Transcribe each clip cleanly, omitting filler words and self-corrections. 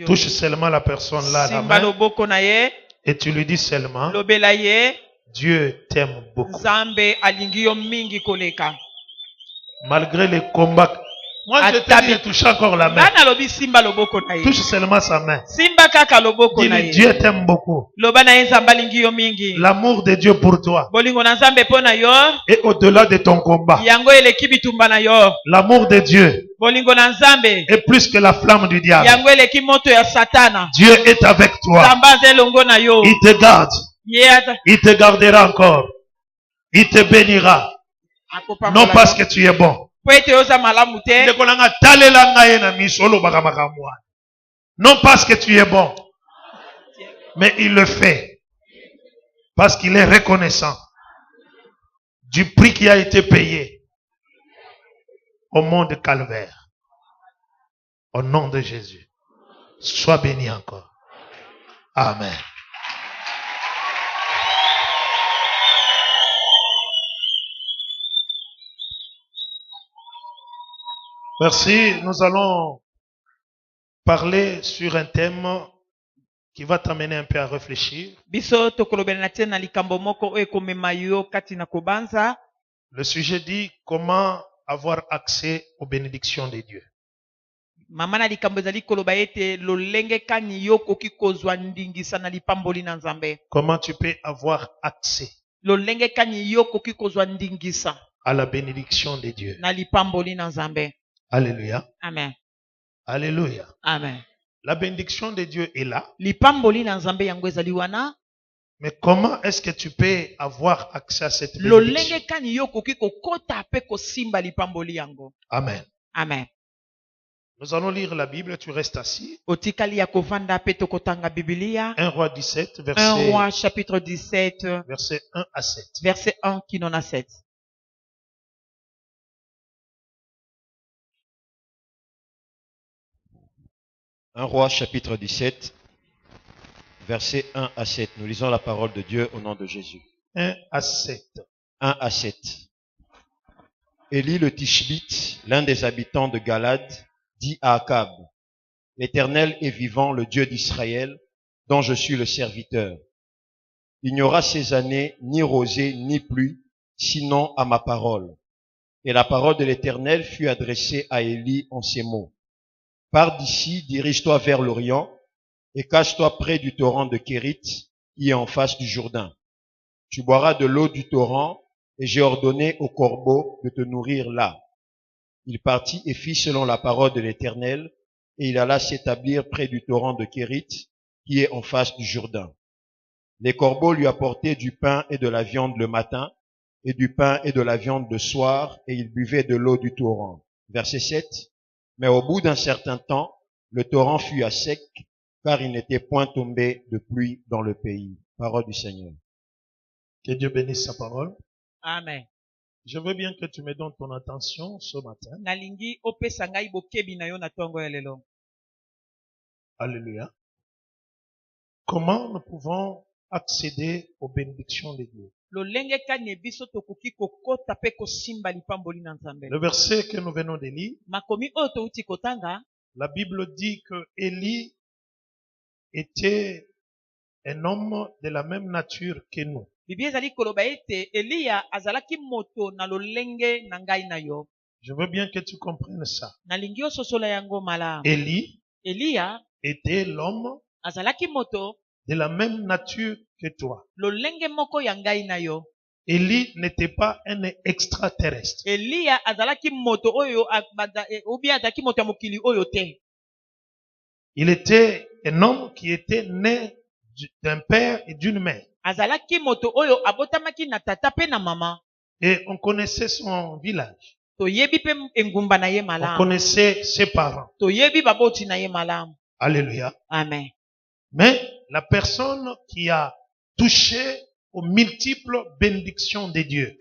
Touche seulement la personne là, la main, et tu lui dis seulement, Dieu t'aime beaucoup. Malgré les combats. Moi, je te dis de toucher encore la main. Touche seulement sa main. Dis-lui, Dieu t'aime beaucoup. L'amour de Dieu pour toi. Et au-delà de ton combat. L'amour de Dieu est plus que la flamme du diable. Dieu est avec toi. Il te garde. Il te gardera encore. Il te bénira. Non parce que tu es bon. Non parce que tu es bon. Mais il le fait. Parce qu'il est reconnaissant du prix qui a été payé au monde calvaire. Au nom de Jésus. Sois béni encore. Amen. Merci. Nous allons parler sur un thème qui va t'amener un peu à réfléchir. Le sujet dit comment avoir accès aux bénédictions de Dieu. Comment tu peux avoir accès à la bénédiction de Dieu. Alléluia. Amen. Alléluia. Amen. La bénédiction de Dieu est là. Mais comment est-ce que tu peux avoir accès à cette bénédiction? Amen. Amen. Nous allons lire la Bible, tu restes assis. 1 Roi 17, 1 Roi chapitre 17, verset 1 à 7. verset 1 qui n'en a 7. Un Roi chapitre 17, verset 1 à 7. Nous lisons la parole de Dieu au nom de Jésus. 1 à 7. 1 à 7. Élie le Tishbite, l'un des habitants de Galade, dit à Akab, « L'Éternel est vivant, le Dieu d'Israël, dont je suis le serviteur. Il n'y aura ces années ni rosée ni pluie, sinon à ma parole. » Et la parole de l'Éternel fut adressée à Élie en ces mots. « Pars d'ici, dirige-toi vers l'Orient, et cache-toi près du torrent de Kérit, qui est en face du Jourdain. Tu boiras de l'eau du torrent, et j'ai ordonné aux corbeaux de te nourrir là. » Il partit et fit selon la parole de l'Éternel, et il alla s'établir près du torrent de Kérit, qui est en face du Jourdain. Les corbeaux lui apportaient du pain et de la viande le matin, et du pain et de la viande le soir, et il buvait de l'eau du torrent. Verset 7. Mais au bout d'un certain temps, le torrent fut à sec, car il n'était point tombé de pluie dans le pays. Parole du Seigneur. Que Dieu bénisse sa parole. Amen. Je veux bien que tu me donnes ton attention ce matin. Alléluia. Comment nous pouvons accéder aux bénédictions de Dieu? Le verset que nous venons de lire, la Bible dit que Élie était un homme de la même nature que nous. Je veux bien que tu comprennes ça. Élie était l'homme de la même nature que toi. Élie n'était pas un extraterrestre. Il était un homme qui était né d'un père et d'une mère. Et on connaissait son village. On connaissait ses parents. Alléluia. Amen. Mais la personne qui a touché aux multiples bénédictions de Dieu,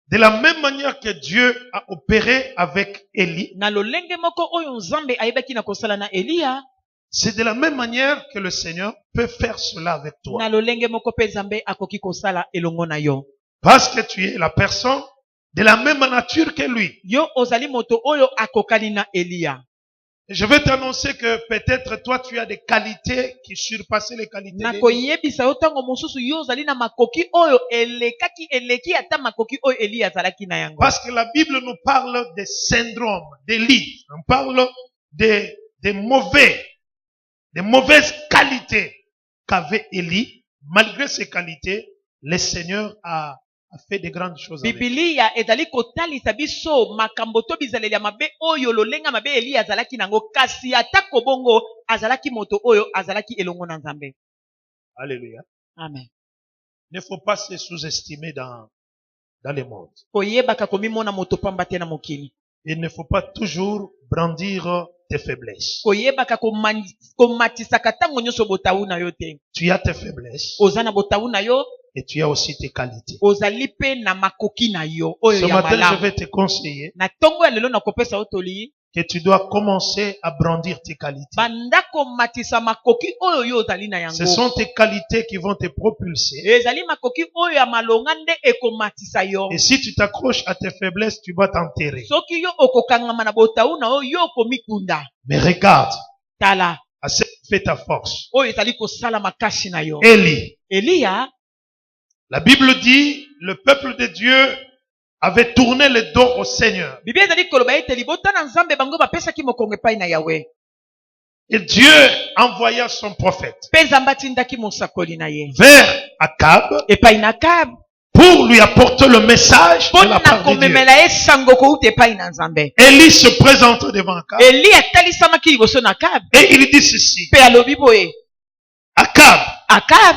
de la même manière que Dieu a opéré avec Élie, c'est de la même manière que le Seigneur peut faire cela avec toi. Parce que tu es la personne de la même nature que lui. Yo ozali moto oyo akokani na Elia. Et je vais t'annoncer que peut-être toi tu as des qualités qui surpassent les qualités d'Élie. Nakoyebisa yo tango mosusu yo ozali na makoki oyo eleki ata makoki oyo Elia azalaki na yango. Parce que la Bible nous parle des syndromes d'Élie. On parle des mauvaises qualités qu'avait Élie. Malgré ces qualités, le Seigneur a fait de grandes choses avec lui. Biblia ezali kotalisa biso makambo to bizaleli ya mabe oyo lolenga mabe Elia azalaki nango kasi ata kobongo azalaki moto oyo azalaki elongo na Nzambe. Alléluia. Amen. Il ne faut pas se sous-estimer dans le monde. Koyebaka komimona moto pamba te na mokili. Il ne faut pas toujours brandir tes faiblesses. Koyebaka komatisaka tango nyonso botawu na yo te. Tu as tes faiblesses Ozana botawu na yo et tu as aussi tes qualités. ozali pe na makoki na yo oyo Ce ya matin, je malamu. vais te conseiller Na tongo ya lelo na kopesa otoli que tu dois commencer à brandir tes qualités. banda komatisa makoki oyo yo ozali na Ce yango. sont tes qualités qui vont te propulser. Ezali makoki oyo ya malonga nde ekomatisa yo. Et si tu t'accroches à tes faiblesses, tu vas t'enterrer. Soki yo okokangama na botawu na yo yo komikunda. Mais regarde, Tala à ce qui fait ta force. oyo ezali kosala makasi na yo. Élie, Elia la Bible dit, le peuple de Dieu avait tourné le dos au Seigneur. Biblia ezali koloba ete libota na Nzambe bango bapesaki mokongo epai na Yawe. Et Dieu envoya son prophète Mpe Nzambe atindaki mosakoli na ye vers Akab epai na Akab pour lui apporter le message de mpo la na part de Dieu. komemela ye sango kouta epai na Nzambe. Élie se présente devant Akab Eli atalisamaki liboso na Akab et il dit ceci. mpe alobi boye Akab, Akab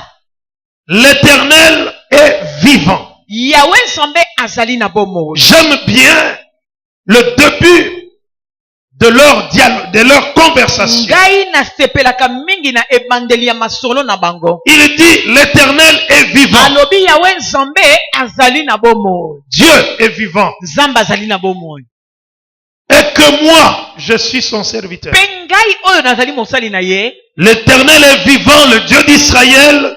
l'Éternel est vivant. Yawe Nzambe azali na bomoi. J'aime bien le début de leur dialogue, de leur conversation. Ngai nasepelaka mingi na ebandeli ya masolo na bango. Il dit, l'Éternel est vivant. Alobi Yawe Nzambe azali na bomoi. Dieu est vivant. Nzambe azali na bomoi. Et que moi, je suis son serviteur. Mpe ngai oyo nazali mosali na ye. L'Éternel est vivant, le Dieu d'Israël,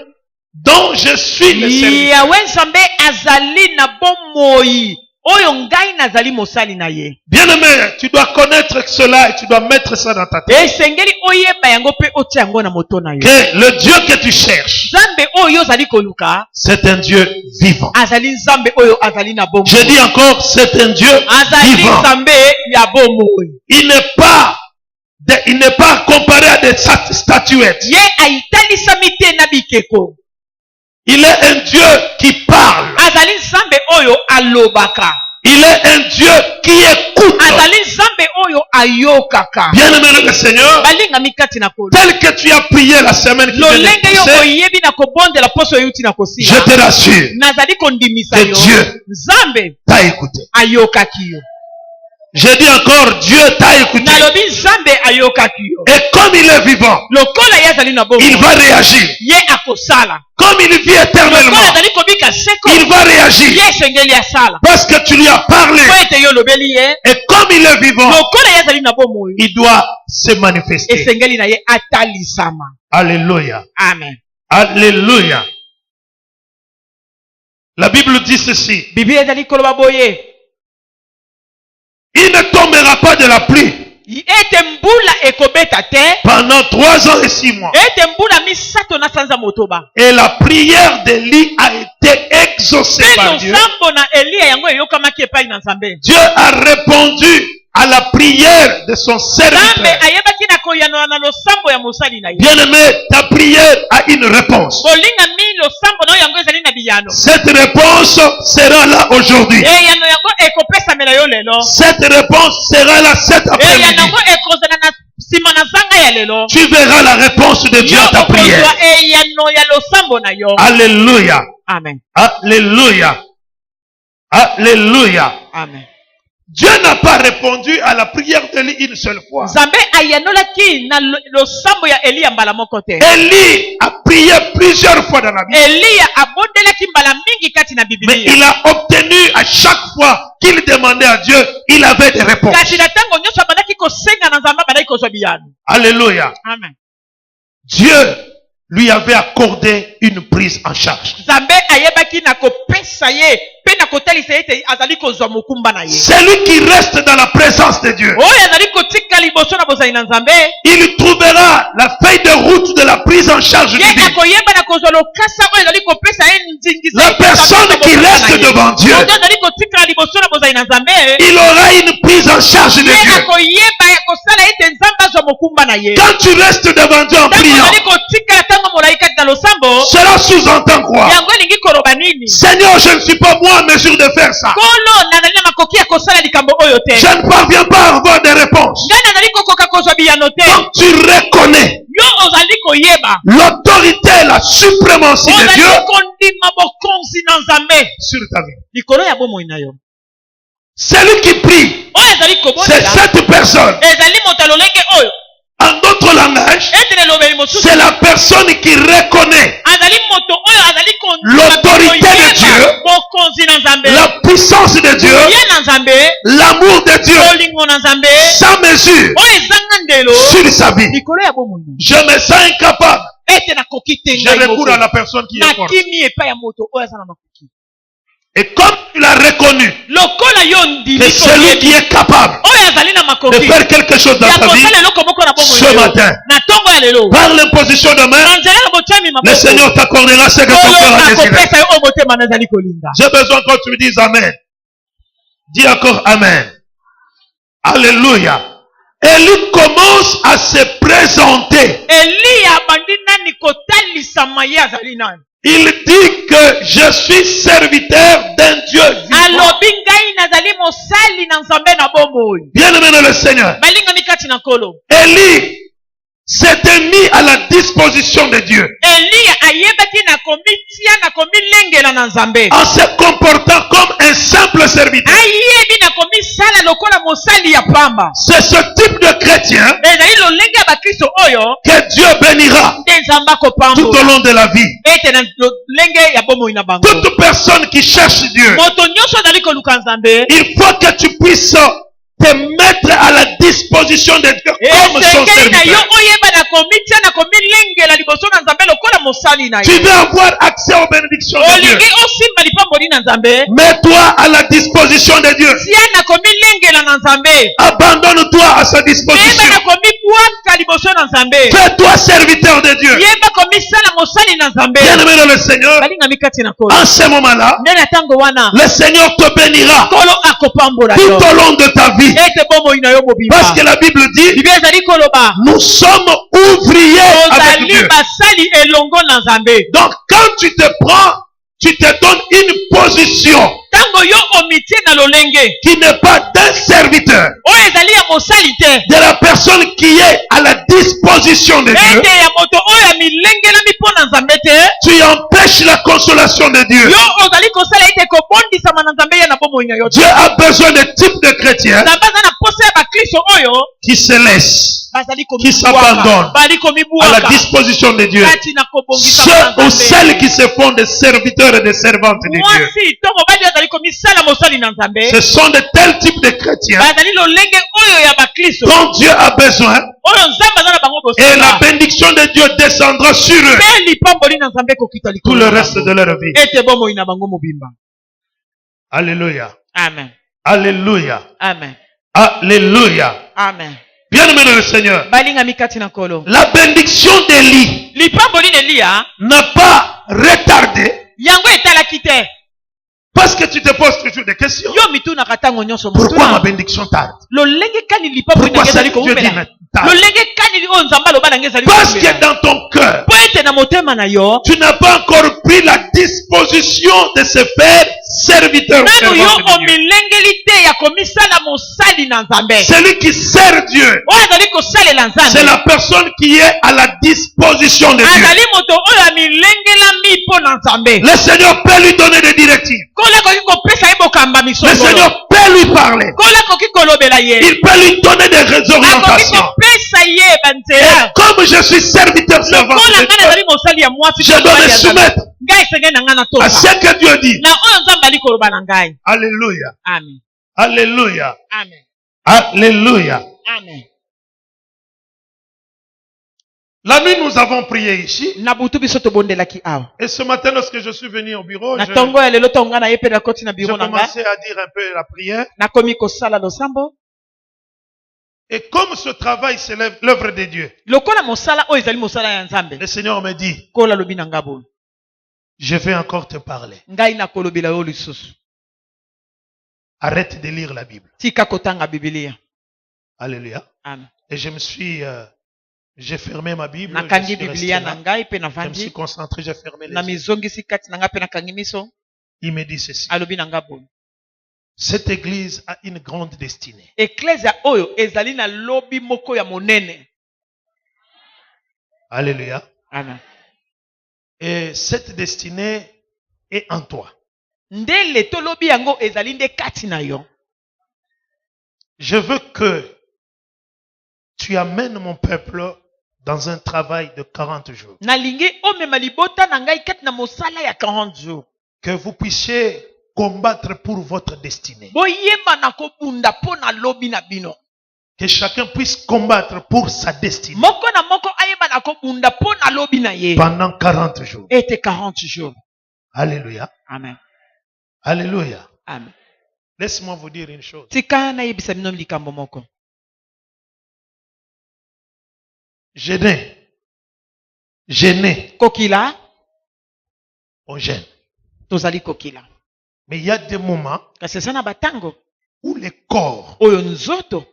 dont je suis le serviteur. Yawe Nzambe azali na bomoi. Oyo ngai nazali mosali na ye. Bien-aimé, tu dois connaître cela et tu dois mettre ça dans ta tête. Esengeli oyeba yango pe otia yango na moto na yo. Que le Dieu que tu cherches, Nzambe oyo ozali koluka c'est un Dieu vivant. azali Nzambe oyo azali na bomoi. Je dis encore, c'est un Dieu Azali vivant. Nzambe ya bomoi. Il n'est pas comparé à des statuettes. Ye aitalisami te na bikeko. Il est un Dieu qui parle. Azali Nzambe oyo alobaka. Il est un Dieu qui écoute. Azali Nzambe oyo ayokaka. Bien-aimé le Seigneur, Balinga mikati na kolo. tel que tu as prié la semaine qui vient de Lolenge yo passer, oyebi na kobondela poso yuti na je kosila. te rassure, Nazali kondimisa que yo. Dieu Nzambe t'a écouté. ayokaki yo. Je dis encore, Dieu t'a écouté. Nalobi Nzambe ayokaki yo. Et comme il est vivant, Lokola ye azali na bomo. il va réagir. Ye akosala. Comme il vit éternellement, Lokola azali kobika seko. il va réagir. Ye sengeli asala. Parce que tu lui as parlé. Po ete yo lobeli ye. Et comme il est vivant, Lokola ye azali na bomo. il doit se manifester. Esengeli na ye atalisama. Alléluia. Amen. Alléluia. La Bible dit ceci. Biblia ezali koloba boye. Il ne tombera pas de la pluie Ete mbula ekobeta te. pendant 3 ans et 6 mois. Ete mbula misato na sanza motoba. Et la prière d'Élie a été exaucée par Dieu. Nzambo na Elia yango eyokamaki epai na Nzambe. Dieu a répondu à la prière de son Nzambe serviteur. ayebaki na koyanola na losambo ya mosali na ye. Bien-aimé, ta prière a une réponse. Bolinga mi losambo na yango ezali na biyano. Cette réponse sera là aujourd'hui. Eyano yango ekopesamela yo lelo. Cette réponse sera là cet Eyano après-midi. yango ekozala na nsima na zanga ya lelo. Tu verras la réponse de Dieu à ta prière. okozwa eyano ya losambo na yo. Alléluia. Amen. Alléluia. Alléluia. Amen. Dieu n'a pas répondu à la prière d'Élie une seule fois. Nzambe ayanolaki na losambo ya Elia mbala moko te. Élie a prié plusieurs fois dans la Bible. Elia abondelaki mbala mingi kati na Mais Biblia. il a obtenu à chaque fois qu'il demandait à Dieu, il avait des réponses. Kasi na tango nyonso abandaki kosenga na Nzambe abandaki kozwa biyano. Alléluia. Amen. Dieu lui avait accordé une prise en charge. Nzambe ayebaki na kopesa ye Celui qui reste dans la présence de Dieu, il trouvera la feuille de route de la prise en charge divine. La personne qui reste devant Dieu, il aura une prise en charge de Dieu. Quand tu restes devant Dieu en priant, cela sous-entend quoi? Seigneur, je ne suis pas moi en mesure de faire ça. Je ne parviens pas à avoir des réponses. Donc tu reconnais l'autorité et la suprématie de Dieu sur ta vie. Celui qui prie, c'est cette personne. En d'autres langages, c'est la personne qui reconnaît l'autorité de Dieu, la puissance de Dieu, l'amour de Dieu, sans mesure sur sa vie. Je me sens incapable. Je recours à la personne qui est forte. Et comme tu l'as reconnu, que celui qui est capable de faire quelque chose dans ta vie, ce matin, par l'imposition de main, le Seigneur t'accordera ce que ton cœur a désiré. J'ai besoin que tu me dises Amen. Dis encore Amen. Alléluia. Élie commence à se présenter. Il dit que je suis serviteur d'un Dieu vivant. Bien-aimé dans le Seigneur, Élie s'était mis à la disposition de Dieu en se comportant comme un simple serviteur. C'est ce type de chrétien que Dieu bénira tout au long de la vie. Toute personne qui cherche Dieu, il faut que tu puisses te mettre à la disposition de Dieu comme son serviteur. Tu veux avoir accès aux bénédictions de Dieu. Mets-toi à la disposition de Dieu. Abandonne-toi à sa disposition. Fais-toi serviteur de Dieu. Bien-aimé dans le Seigneur, en ce moment-là, le Seigneur te bénira tout au long de ta vie. Parce que la Bible dit, nous sommes ouvriers avec Dieu. Donc quand tu te prends, tu te donnes une position qui n'est pas d'un serviteur, de la personne qui est à la disposition de Dieu. Tu empêches la consolation de Dieu. Dieu a besoin de type de chrétiens qui se laissent, qui s'abandonnent à la disposition de Dieu. Ceux ou celles qui se font des serviteurs et des servantes de Dieu. Ce sont de tels types de chrétiens dont Dieu a besoin, et la bénédiction de Dieu descendra sur eux tout le reste de leur vie. Alléluia. Amen. Alléluia. Amen. Alléluia. Amen. Bien-aimé dans le Seigneur, la bénédiction d'Élie n'a pas retardé. Parce que tu te poses toujours des questions. Pourquoi ma bénédiction tarde? Pourquoi ça Dieu dit tarde? Parce que dans ton cœur, tu n'as pas encore pris la disposition de se faire serviteur. Celui qui sert Dieu, c'est la personne qui est à la disposition de Dieu. Le Seigneur peut lui donner des directives. Le Seigneur peut lui parler. Il peut lui donner des orientations. Et comme je suis serviteur servant de Dieu, je dois me soumettre à ce que Dieu dit. Alléluia. Amen. Alléluia. Amen. Alléluia. Amen. La nuit, nous avons prié ici. Na butu biso tobondelaki awa. Et ce matin, lorsque je suis venu au bureau, Na tongo ya lelo tonga na yepe na koti na j'ai bureau na nga. commencé à dire un peu la prière. Na komi kosala losambo. Et comme ce travail, c'est l'œuvre de Dieu, Lokola mosala oyo ezali mosala ya Nzambe. le Seigneur me dit, Kola lobi na nga bo. je vais encore te parler. Ngai na kolobela yo lisusu. Arrête de lire la Bible. Tika kotanga Biblia. Alléluia. Amen. Et j'ai fermé ma Bible. Na Je kangi suis resté Biblia là. na ngai pe na Je me suis vandi. concentré, j'ai fermé Na les yeux. mizongisi kati na nga pe na kangi miso. Il me dit ceci. Alobi na nga bo. Cette église a une grande destinée. Ecclesia oyo ezali na lobi moko ya monene. Alléluia. Amen. Et cette destinée est en toi. Ndele to lobi yango ezali nde kati na yo. Je veux que tu amènes mon peuple dans un travail de 40 jours. Nalingi omema libota na ngai kati na mosala ya 40 jours. Que vous puissiez combattre pour votre destinée. Boyeba na kobunda po na lobi na bino. Que chacun puisse combattre pour sa destinée Moko na moko ayeba na kobunda po na lobi na ye. pendant 40 jours. Ete 40 jours. Alléluia. Amen. Alléluia. Amen. Laisse-moi vous dire une chose. Tika na yebisa bino likambo moko. Gêné. Kokila, On gêne. tozali kokila. Mais il y a des moments Kasi sana batango où le corps oyo nzoto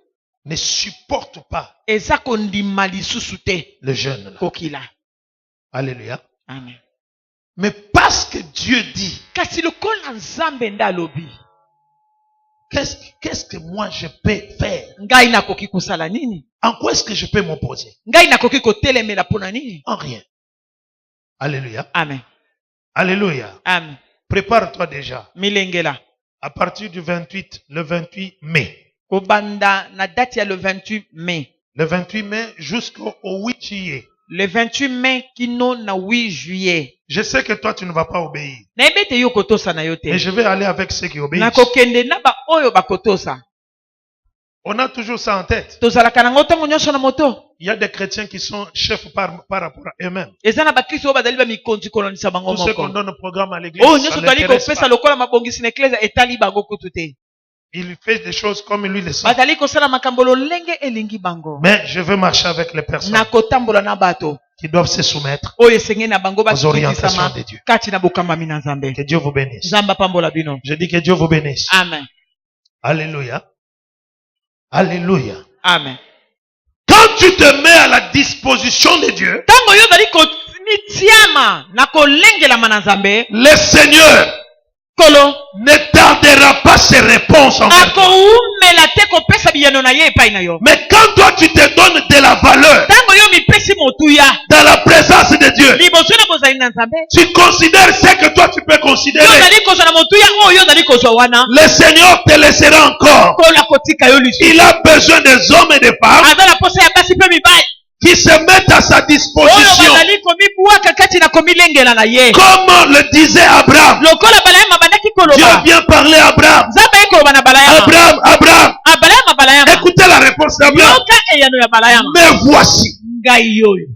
ne supporte pas eza kondima lisusu te le jeûne. Là. kokila. Alléluia. Amen. Mais parce que Dieu dit, Kasi lokola Nzambe nda lobi, qu'est-ce que moi je peux faire? ngai nakoki kosala nini? En quoi est-ce que je peux m'opposer? Ngai nakoki kotelemela pona nini? En rien. Alléluia. Amen. Alléluia. Amen. Prépare-toi déjà. Milengela. À partir du 28 mai. Kobanda na date ya le 28 mai. Le 28 mai jusqu'au 8 juillet. Le 28 mai kino na 8 juillet. Je sais que toi tu ne vas pas obéir. Na ebete yo kotosa na yo te. Mais je vais aller avec ceux qui obéissent. Na kokende na ba oyo bakotosa. On a toujours ça en tête. Tozalaka nango ntango nyonso na moto. Il y a des chrétiens qui sont chefs par rapport à eux-mêmes. Eza na bakristo oyo bazali bamikonzi kolonisa bango Tous ceux qu'on moko. donne au programme à l'église, Oyo ça nyonso tozali l'intéresse kopesa pas. lokola mabongisi na eklezia etali bango kutu te. Il fait des choses comme lui le sent. Bazali kosala makambo lolenge elingi bango. Mais je veux marcher avec les personnes Na kotambola na bato qui doivent se soumettre oyo esengeli na bango aux orientations bakitisama de Dieu. kati na bokambami na Nzambe. Que Dieu vous bénisse. Nzambe apambola bino. Je dis que Dieu vous bénisse. Amen. Alléluia. Alléluia. Amen. Quand tu te mets à la disposition de Dieu, Tango yo zali komitiama na kolengelama na Nzambe, le Seigneur kolo ne tardera pas ses réponses envers toi. akoumela te kopesa biyano na ye epai na yo. Mais quand toi tu te donnes de la valeur Tango yo mipesi motuya dans la présence de Dieu, liboso na bozali na Nzambe, tu considères ce que toi tu peux yo considérer. zali kozwa na motuya oyo yo zali kozwa wana, Le Seigneur te laissera encore. kola kotika yo lisusu. Il a besoin des hommes et des femmes Aza na posa ya basi mpe mibali qui se mettent à sa oyo disposition. bazali komibwaka kati na komilengela na ye. Comme le disait Abraham. Lokola balayama bandaki Dieu koloba, vient parler à Abraham. Nzambe ye koloba na balayama. Abraham. Balayama. Écoutez la réponse d'Abraham. Yoka eyano ya balayama. Me voici. Ngai oyo.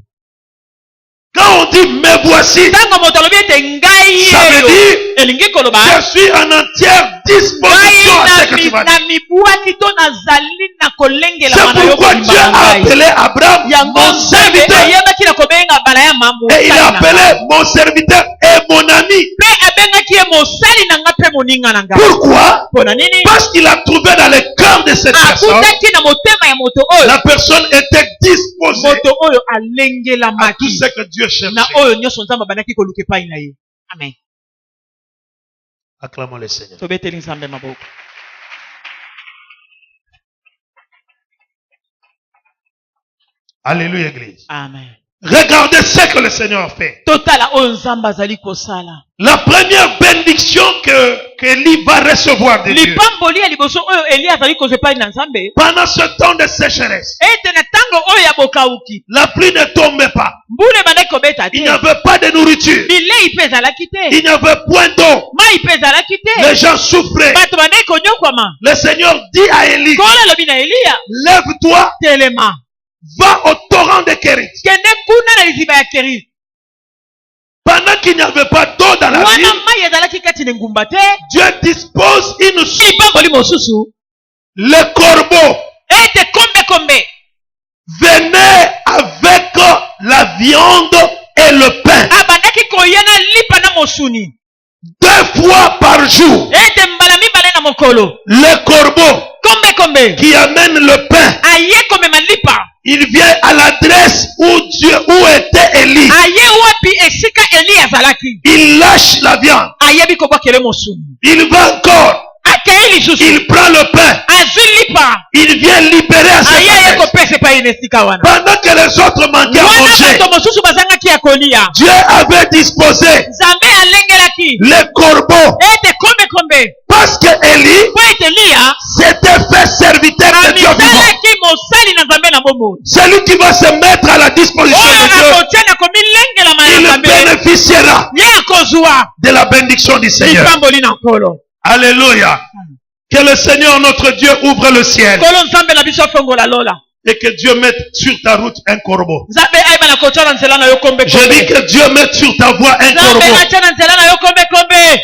Quand on dit me voici, Tango moto alobi ete ngai ça veut eyo dire elingi koloba je suis en entière disposition à ce que tu vas dire. na mibwaki to nazali na kolengela C'est mana yo pourquoi Dieu kolimbana a ngai. appelé Abraham Yango mon Nzambe serviteur. ayebaki na kobenga balayama Et il a mosali na appelé ngai. mon serviteur et mon ami. Mpe abengaki ye mosali na nga mpe moninga na ngai. Pourquoi? Mpona nini? Parce qu'il a trouvé dans le cœur de cette personne, Akutaki na motema ya moto oyo. la personne était disposée Moto oyo à tout alengelamaki ce que Dieu na cherchait. oyo nyonso Nzambe abandaki koluka epai na ye. Amen. Acclamons le Seigneur. Tobeteli Nzambe maboko. Alléluia, Église. Amen. Regardez ce que le Seigneur fait. Totala oyo Nzambe azali kosala. La première bénédiction que Élie va recevoir de Dieu Lipamboli ya liboso oyo Eli azali kozwa epai na Nzambe. pendant ce temps de sécheresse. Ete na tango oyo ya bokauki. La pluie ne tombait pas. Mbula ebandaki kobeta Il te. n'y avait pas de nourriture. Bilei mpe ezalaki te. Il n'y avait point d'eau. Mai mpe ezalaki te. Les gens souffraient. Bato bandaki konyokwama. Le Seigneur dit à Élie, Kola lobi na Eliya. lève-toi, Telema. Va au torrent de Kérit. kende kuna na liziba ya Kérit. Pendant qu'il n'y avait pas d'eau dans la Wana ville, mai ezalaki kati na ngumba te. Dieu dispose une source. Ipamboli mosusu. Le corbeau Ete kombe. venait avec la viande et le pain Abandaki koyena lipa na mosuni. 2 fois par jour. Ete mbala mibale na mokolo. Le corbeau Kombe. qui amène le pain, Aye komema lipa. il vient à l'adresse où était Élie. Aye wapi esika Eli azalaki. Il lâche la viande. Ayebi kobwakele mosuni. Il va encore. Akei lisusu. Il prend le pain. Azwi lipa. Il vient libérer à ses Aye frères. kopesa pa inesika wana. Pendant que les autres manquaient à Wana manger, bato mosusu bazangaki ya kolia. Dieu avait disposé Nzambe alengelaki. les corbeaux. Ete kombe. Parce que Élie Po ete Elia s'était fait serviteur de Dieu vivant. amisalaki mosali na Nzambe na bomoi. Celui qui va se mettre à la disposition Oyo de Dieu, akotia na komilengela ma ya il Nzambe. bénéficiera Ye akozwa de la bénédiction du Seigneur. lipamboli na nkolo. Alléluia. Que le Seigneur notre Dieu ouvre le ciel Nkolo Nzambe na biso afongola lola. et que Dieu mette sur ta route un corbeau. Nzambe ayeba na kotia na nzela na yo kombe. Je dis que Dieu mette sur ta voie un Nzambe corbeau. atia na nzela na yo kombe.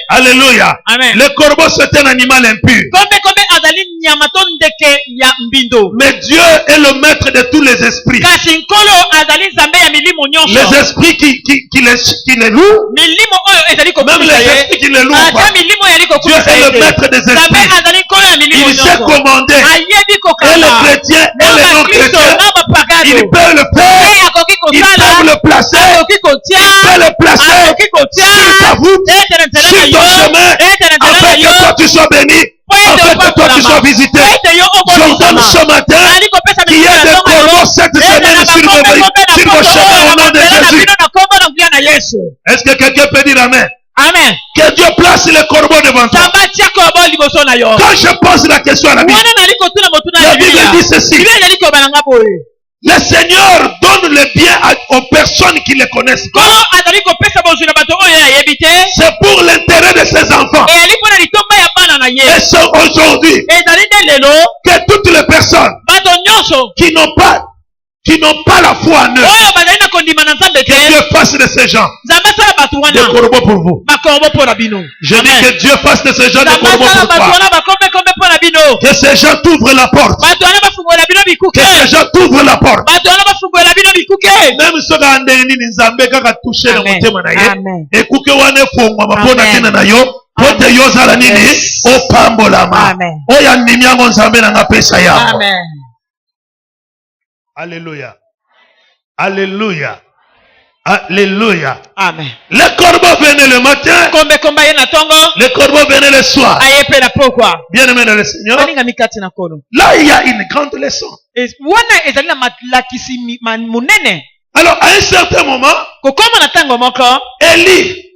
Alléluia. Amen. Le corbeau c'est un animal impur. Kombe azali nyama to ndeke ya mbindo. Mais Dieu est le maître de tous les esprits. Kasi nkolo azali Nzambe ya milimo nyonso. Les esprits qui les louent, Milimo oyo ezali même kokumisa les ye. esprits qui les louent pas. Ata milimo yali Dieu kokumisa est ye. le maître des Nzambe esprits. azali nkolo ya milimo Il sait nyonso. commander. Ayebi Et les kokanga. chrétiens et Na les bakristo non-chrétiens, na bapagano. il peut le faire. Ye akoki Ils kosala. peuvent le placer. Akoki kotia. Il peut le placer Akoki kotia. sur ta route, Ete na nzela na sur yo. ton chemin, Ete na nzela na afin yo. que toi tu sois béni, afin que toi tu sois visité. J'ordonne ce matin qu'il y ait des corbeaux cette semaine sur vos chemins au nom de Jésus. Est-ce que quelqu'un peut dire Amen? Amen. Que Dieu place les corbeaux devant toi. Quand je pose la question à la Bible, la Bible dit ceci. Le Seigneur donne le bien aux personnes qui le connaissent pas. C'est pour l'intérêt de ses enfants. Et c'est aujourd'hui que toutes les personnes qui n'ont pas la foi en eux, que Dieu fasse de ces gens des corbeaux pour vous. Je dis que Dieu fasse de ces gens des corbeaux pour toi. Que ces gens t'ouvrent la porte. Que ces gens t'ouvrent la porte. Même ceux qui ont dit Nzambe kaka touché na motema na ye. Ekuke wane fongwa mapona tena na yo. Pote yozala nini opambolama. Oya ndimi yango Nzambe na ngapesa yango. Alléluia. Alléluia. Alléluia. Amen. Les corbeaux venaient le matin. Les corbeaux venaient le soir. Bien aimé dans le Seigneur. Là, il y a une grande leçon. Alors, à un certain moment,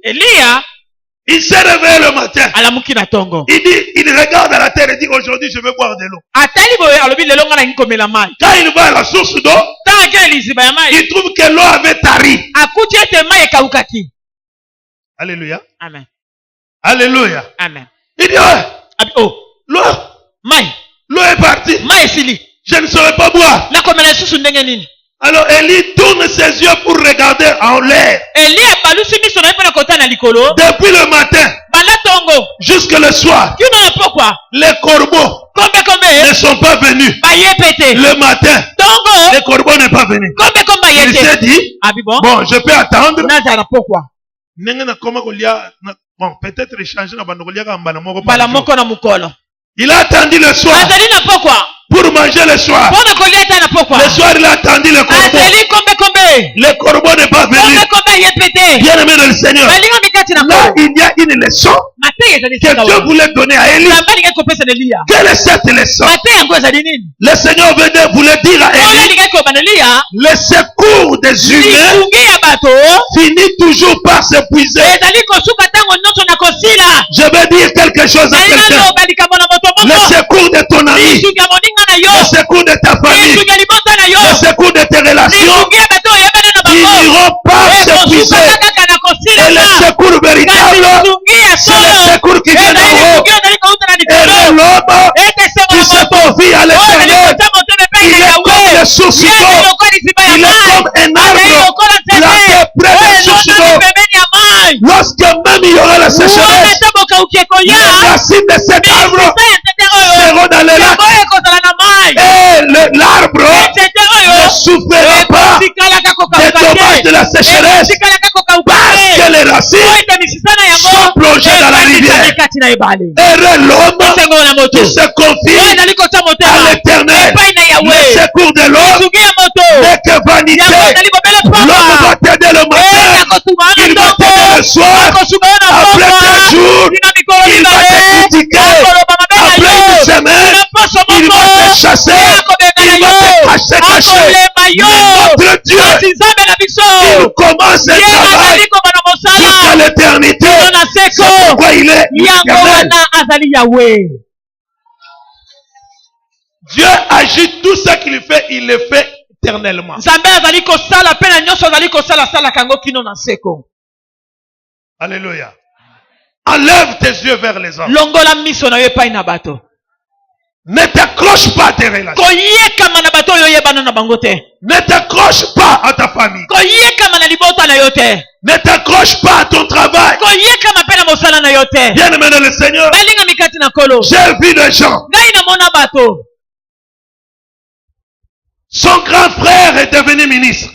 Elia il s'est réveillé le matin. alamuki na tongo. Il regarde à la terre et dit aujourd'hui je vais boire de l'eau. Atali boye alobi lelo ngana ngikomela mai. Quand il va à la source d'eau, il trouve que l'eau avait tari. Akuti ete mai ekaukaki. Alléluia. Amen. Alléluia. Amen. Il dit ouais, Abi oh, l'eau mai est partie. mai esili. Je ne saurais pas boire. Na komela susu ndenge nini? Alors Élie tourne ses yeux pour regarder en l'air. Eli abalusi miso na ipona kota na likolo. Depuis le matin Bala tongo. jusque le soir, Kino na pokwa. les corbeaux ne sont pas venus. Ba yepete. Le matin, Tongo. les corbeaux n'est pas venu. Kombe Il s'est yete. dit, Abi bon. bon, je peux attendre. Naza na pokwa. Bon, peut-être échanger na bandokolia kambana moko par Bala jour. moko na mukolo. Il a attendu le soir Azali na pokwa. pour manger le soir. Pona kolia ta na pokwa. Le soir, il a attendu le corbeau. Azali kombe. Le corbeau n'est pas venu. Kombe yepete. Bien aimé dans le Seigneur. Balinga mikati na Là, ko. il y a une leçon que Dieu voulait donner à Élie. Quelle est cette leçon? Le Seigneur voulait dire à Élie, le secours des humains finit toujours par s'épuiser. Je vais dire quelque chose à quelqu'un. Le secours de ton ami, le secours de ta famille, le secours de tes relations finiront par s'épuiser. Et le secours véritable, c'est le secours qui vient d'en haut. Et l'homme qui se confie à l'Éternel, il est comme des sources d'eau. Il est comme un arbre planté près des sources d'eau. Lorsque même il y aura la sécheresse, les racines de cet arbre seront dans les lacs. Et l'arbre ne souffrira pas des dommages de la sécheresse parce que les racines sont plongées dans la rivière. Et l'homme qui se confie à l'Éternel, le secours de l'homme n'est que vanité. L'homme va t'aider le matin, il va t'aider le soir, après 3 jours, il va te critiquer, après une semaine, il va te chasser, il va te cacher. Notre Dieu, il commence un travail jusqu'à l'éternité. C'est pourquoi il est éternel. Dieu agit, tout ce qu'il fait, il le fait éternellement. Alléluia. Enlève tes yeux vers les hommes. Ne t'accroche pas à tes relations. Ne t'accroche pas à ta famille. Ne t'accroche pas à ton travail. Bien aimé dans le Seigneur, j'ai vu des gens. Son grand frère est devenu ministre.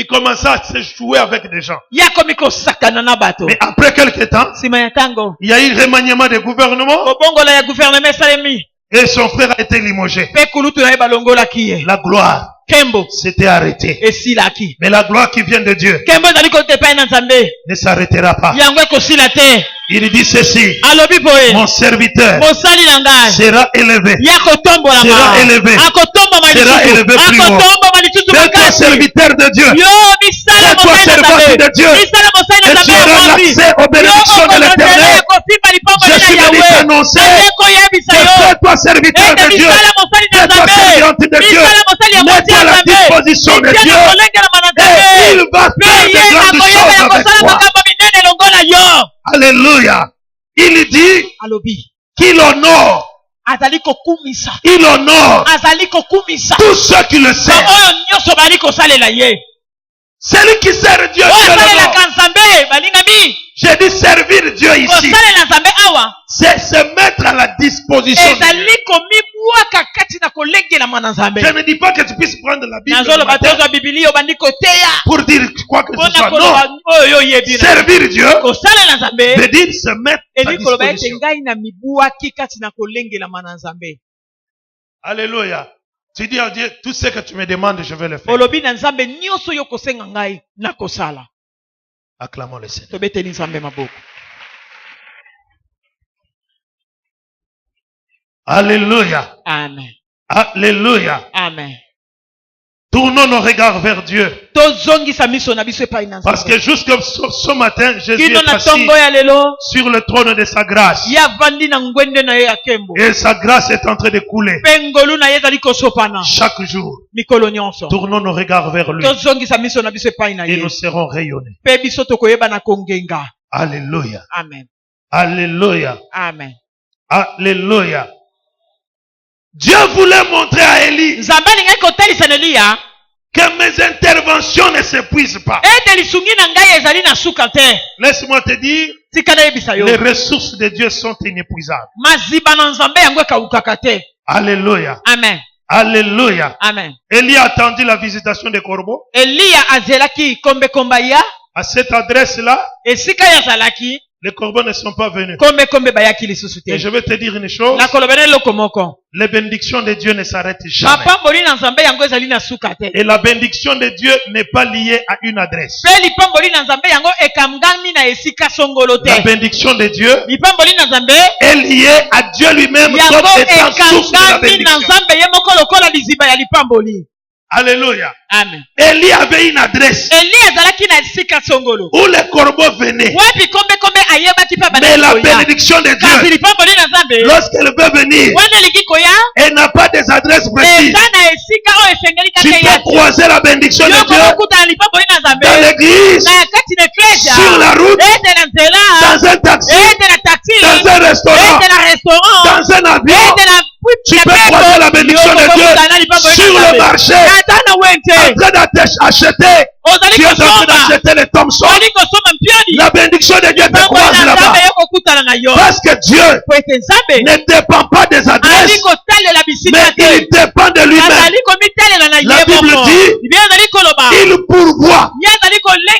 Il commençait à se jouer avec des gens. Mais après quelques temps, il y a eu un remaniement de gouvernement. Et son frère a été limogé. La gloire s'était arrêtée. Mais la gloire qui vient de Dieu ne s'arrêtera pas. Il dit ceci: mon serviteur sera élevé. Sera élevé. Sera élevé plus haut. Fais-toi serviteur de Dieu. Fais-toi serviteur de Dieu. Et tu auras l'accès aux bénédictions de l'Éternel. Je suis venu t'annoncer que fais-toi serviteur de Dieu. Fais-toi servante de Dieu. Mets-toi à la disposition de Dieu. Et il va faire de grandes choses avec toi. Alléluia. Il dit qu'il honore. Il honore tous ceux qui le servent. Celui qui sert Dieu, j'ai dit servir Dieu ici, c'est se mettre à la disposition de Dieu. Je ne dis pas que tu puisses prendre la Bible le matin pour dire quoi que ce soit. Non. Servir Dieu veut dire se mettre à disposition. Alléluia. Tu dis à Dieu, tout ce que tu me demandes, je vais le faire. Acclamons le Seigneur. Alléluia. Amen. Alléluia. Amen. Tournons nos regards vers Dieu. Parce que jusqu'à ce matin, Jésus est assis sur le trône de sa grâce. Et sa grâce est en train de couler chaque jour. Tournons nos regards vers lui. Et nous serons rayonnés. Alléluia. Amen. Alléluia. Amen. Alléluia. Dieu voulait montrer à Élie que mes interventions ne s'épuisent pas. Laisse-moi te dire, les ressources de Dieu sont inépuisables. Alléluia. Amen. Alléluia. Amen. Élie a attendu la visitation des corbeaux. À cette adresse-là, les corbeaux ne sont pas venus. Et je vais te dire une chose. Les bénédictions de Dieu ne s'arrêtent jamais. Et la bénédiction de Dieu n'est pas liée à une adresse. La bénédiction de Dieu est liée à Dieu lui-même comme étant source de la bénédiction. Alléluia. Amen. Élie avait une adresse où les corbeaux venaient. Mais la bénédiction de Dieu, lorsqu'elle veut venir, elle n'a pas des adresses précises. Tu peux croiser la bénédiction de Dieu dans l'église, sur la route, dans un taxi, dans un restaurant, dans un avion. Tu peux croiser la bénédiction de Dieu sur le marché. En train d'acheter. Tu es en train d'acheter les Thompson. La bénédiction de Dieu te croise là-bas. Parce que Dieu ne dépend pas des adresses, mais il dépend de lui-même. La Bible dit, il pourvoit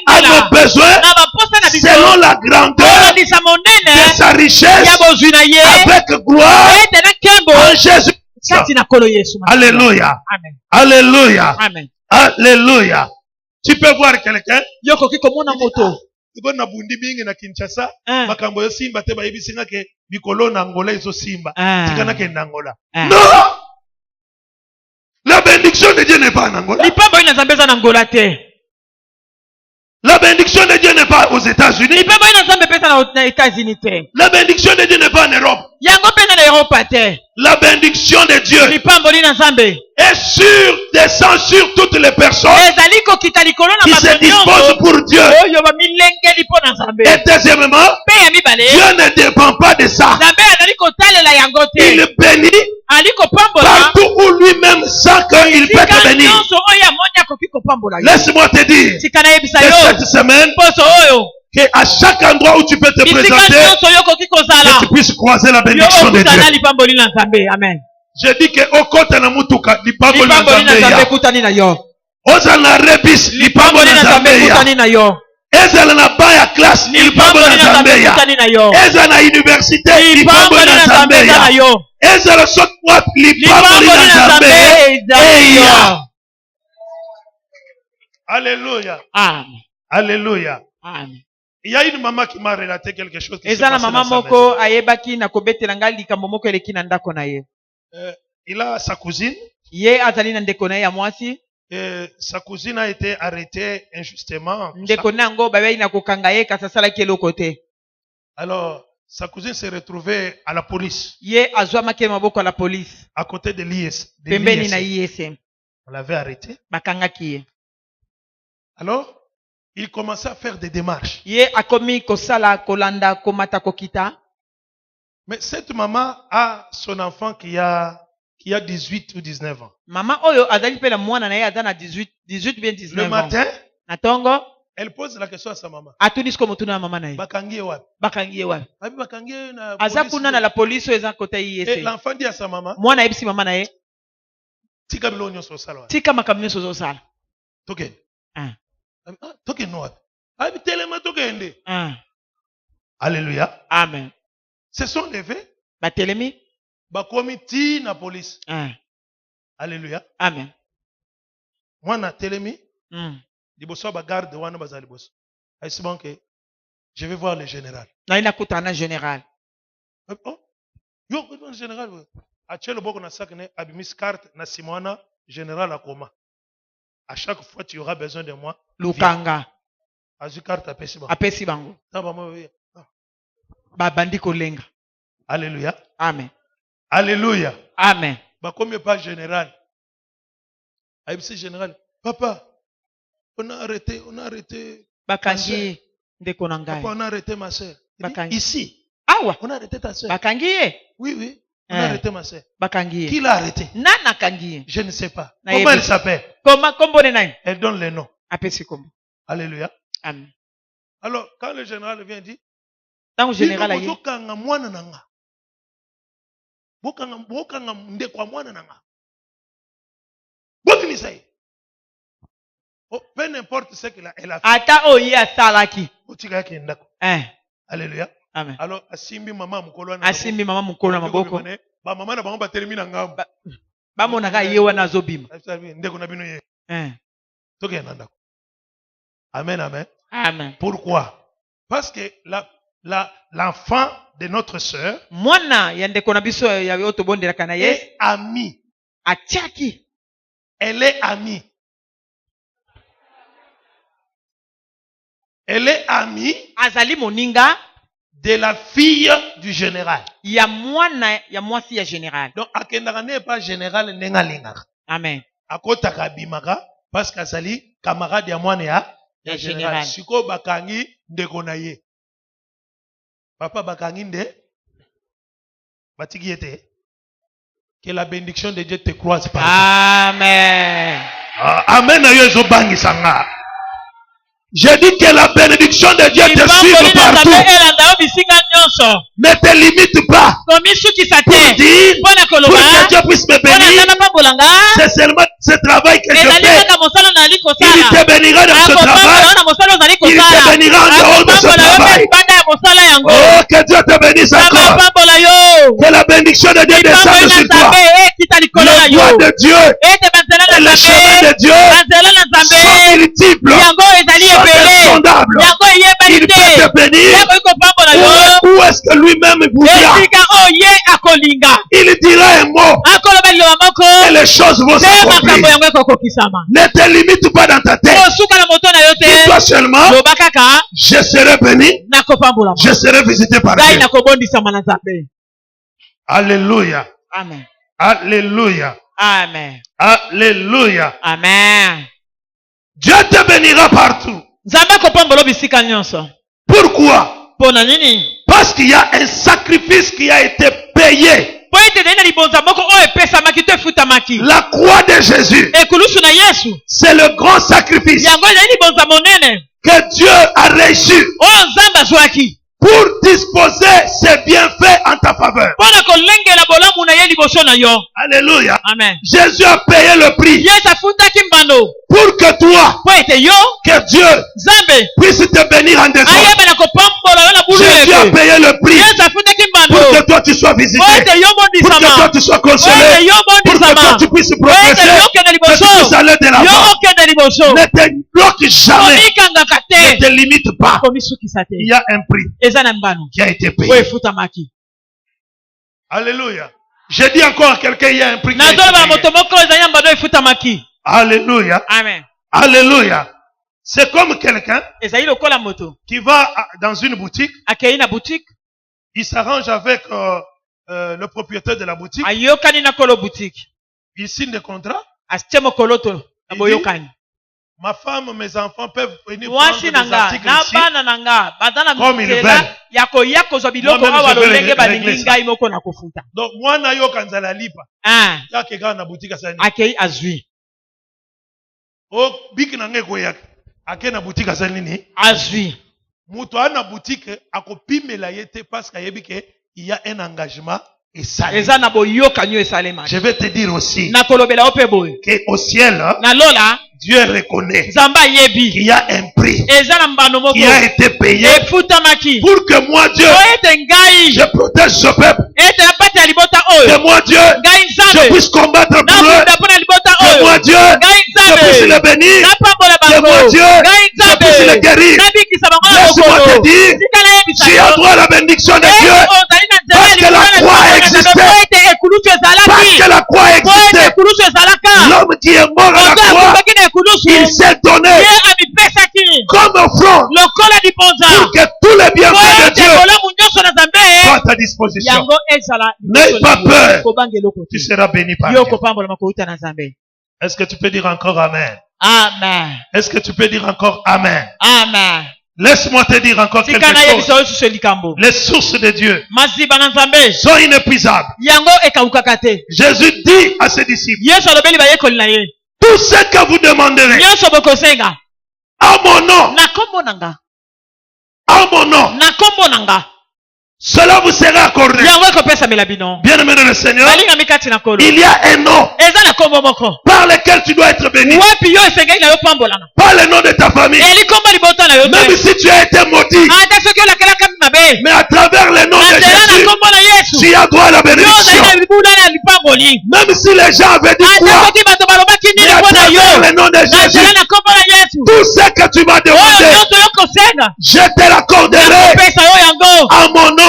à nos besoins selon la grandeur de sa richesse avec gloire en Jésus. Alléluia. Alléluia. Alléluia. Tu peux voir quelqu'un. Na Kinshasa, makambo yo simba te bayibisinga ke bikolo na Angola izo simba. Tikana ke na Angola. Non! La bénédiction de Dieu n'est pas en Angola. La bénédiction de Dieu n'est pas aux États-Unis. La bénédiction de Dieu n'est pas en Europe. La bénédiction de Dieu est descend sur toutes les personnes qui se disposent pour Dieu. Et deuxièmement, Dieu ne dépend pas de ça. Il bénit partout où lui-même sent qu'il peut te bénir. Laisse-moi te dire que cette semaine, qu'à chaque endroit où tu peux te présenter, que tu puisses croiser la bénédiction de Dieu. Amen. Je dis que au côté na mutuka lipango na Zambia. Ozana rebis lipango na Zambia. Ezala na baya classe lipango na Zambia. Ezala université lipango na Zambia. Ezala sokwa lipango na Zambia. Alléluia. Amen. Alléluia. Amen. Il y a une maman qui m'a relaté quelque chose qui s'est Ezala passé mama dans sa moko maison. ayebaki na kobetela ngai likambo moko eleki na ndako na ye. Il a sa cousine. Ye azali na ndeko na ye ya mwasi. Et sa cousine a été arrêtée injustement. Ndeko na yango babai na kokanga ye kasi asalaki eloko te. Alors, sa cousine s'est retrouvée à la police. Ye azwamaki maboko ya la police. À côté de l'IS. Pembeni na IS. On l'avait arrêté. Bakangaki ye. Alors, il commençait à faire des démarches. Ye akomi kosala kolanda komata kokita. Mais cette maman a son enfant qui a 18 ou 19 ans. Mama oyo azali pe na mwana na ye aza na 18 bien 19 Le ans. matin, Na tongo elle pose la question à sa maman. atuni siko mutuna na mama na ye. Bakangi wapi? Bakangi ye wapi? Abi bakangi na Aza police. kuna na la police eza kota Et IS. l'enfant dit à sa maman, Mwana yebisi mama na ye, tika bilo nyonso sala. tika makambo nyonso ozosala. Token. Ah. Token no wapi? Abi telema tokende. Ah. Alléluia. Amen. Se sont levés. Batelemi. Bakomi ti na police. Ah. Alléluia. Amen. Mwana telemi. Mm. Ba garde wana bazali boso. Aisi banke. Je vais voir le général. Na ina kutana général. Oh. Yo, le général. Achelo boko na sakne abimis carte na simwana général akoma. À chaque fois tu auras besoin de moi. Lukanga. Azu carte apesi bango. Apesi bango. Ba bandi kolenga. Alléluia. Amen. Alléluia. Amen. Bakomi pas général. Aibisi général. Papa, on a arrêté. Bakangi ndeko na ngai. Papa, on a arrêté ma soeur. Bakangi. Ici. Awa. On a arrêté ta soeur. Bakangi ye. Oui. On a arrêté ma soeur. Bakangi ye. Qui l'a arrêté? Nana kangi ye. Je ne sais pas. Na Comment yebi. elle s'appelle? Koma kombo ne nai. Elle donne les noms. Apesi kombo. Alléluia. Amen. Alors, quand le général vient, il dit, Tango général aye. bokanga mwana nanga. Bokanga ndekwa mwana nanga. Bofinisa ye. Oh, peu n'importe ce qu'elle a fait. Ata oyi asalaki. Otika yake ndako. Alléluia. Amen. Alors, asimbi mama mukolo na. Asimbi mama mukolo na maboko. Ba mama na bango batelemi na ngambo. Bamonaka ye wana azobima. Ndeko na bino ye. Toke na ndako. Amen, amen. Amen. Pourquoi? Parce que l'enfant de notre sœur mwana ya ndeko na biso ya yoto bondelaka na ye est ami. atiaki. Elle est amie. Elle est amie azali moninga de la fille du général. Ya mwana ya mwasi ya général. Donc akendaka ne pas général ndenga lingaka. Amen. Akotaka bimaka parce que azali camarade ya mwana ya général. Siko bakangi ndeko na ye. Papa bakangi nde batiki ete Que la bénédiction de Dieu te croise par. Amen. Amen. J'ai dit que la bénédiction de Dieu te suive partout. Ne te limite pas. Pour dire, pour que Dieu puisse me bénir, c'est seulement ce travail que je fais. Il te bénira dans ce travail. Il te bénira en dehors de ce travail. Oh, que Dieu te bénisse encore. Que la bénédiction de Dieu descende sur toi. Le droit de Dieu et le chemin de Dieu sont multiples. Insondable. Il peut te bénir. Où est-ce que lui-même voudra? Il dira un mot et les choses vont s'accomplir. Ne te limite pas dans ta tête. Dis-toi seulement, je serai béni, je serai visité par Dieu. Alléluia. Amen. Alléluia. Amen. Alléluia. Amen. Dieu te bénira partout. Pourquoi? Parce qu'il y a un sacrifice qui a été payé. La croix de Jésus, c'est le grand sacrifice que Dieu a reçu pour disposer ses bienfaits en ta faveur. Alléluia. Amen. Jésus a payé le prix pour que toi, que Dieu puisse te bénir en dessous. Jésus a payé le prix pour que toi tu sois visité, pour que toi tu sois consolé, pour que toi tu puisses progresser, que tu puisses aller de l'avant. Ne te bloque jamais, ne te limite pas. Il y a un prix qui a été payé. Alléluia. J'ai dit encore à quelqu'un, il y a un prix qui a été payé. Alléluia. Amen. Alléluia. C'est comme quelqu'un qui va dans une boutique. Il s'arrange avec le propriétaire de la boutique. Il signe des contrats. Ma femme, mes enfants peuvent venir prendre des articles ici comme ils veulent. Donc, moi, na yo kanzala lipa. Ya kega na boutique asani. Oh, biki na nge koyaka. Ake na boutique asani ni. Muto ana boutique akopimela yete parce qu'il y a un engagement et ça. Je vais te dire aussi qu'au ciel, Dieu reconnaît qu'il y a un prix qui a été payé pour que moi, Dieu, je protège ce peuple. Que moi, Dieu, je puisse combattre pour eux. Que moi, Dieu, je puisse les bénir. Que moi, Dieu, je puisse les guérir. Laisse-moi te dire, tu as droit à la bénédiction de Dieu. Parce que la croix existait. Parce que la croix existait. L'homme qui est mort à la croix, il s'est donné comme offrande pour que tous les bienfaits de Dieu soient à ta disposition. N'aie pas peur. Tu seras béni par Dieu. Est-ce que tu peux dire encore Amen? Amen. Est-ce que tu peux dire encore Amen? Amen. Laisse-moi te dire encore quelque chose. Les sources de Dieu sont inépuisables. Jésus dit à ses disciples, tout ce que vous demanderez à mon nom, cela vous sera accordé. Bien-aimé dans le Seigneur, il y a un nom par lequel tu dois être béni. Pas le nom de ta famille. Même si tu as été maudit, mais à travers le nom de Jésus, tu as droit à la bénédiction. Même si les gens avaient dit quoi, mais à travers le nom de Jésus, tout ce que tu m'as demandé, je te l'accorderai à mon nom.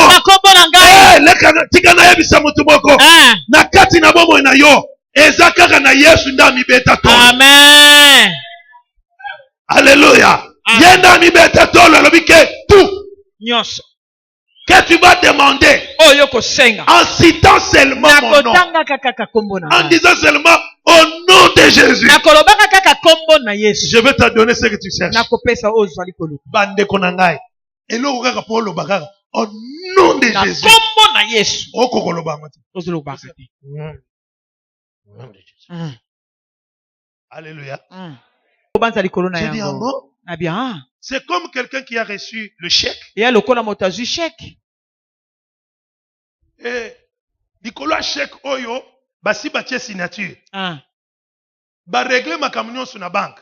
Amen. Alléluia. Tout que tu vas demander en citant seulement mon nom, en disant seulement au nom de Jésus, je vais te donner ce que tu cherches. Au nom de Jésus. Nom de Jésus. Mm. Alléluia. Mm. Obanza likolo na J'ai dit un yango. mot. Ah bien. C'est comme quelqu'un qui a reçu le chèque. Et à lokola motazu chèque. Et likolo a chèque oyo, basi batie signature. Ah. Ba régler ma camion sur la banque.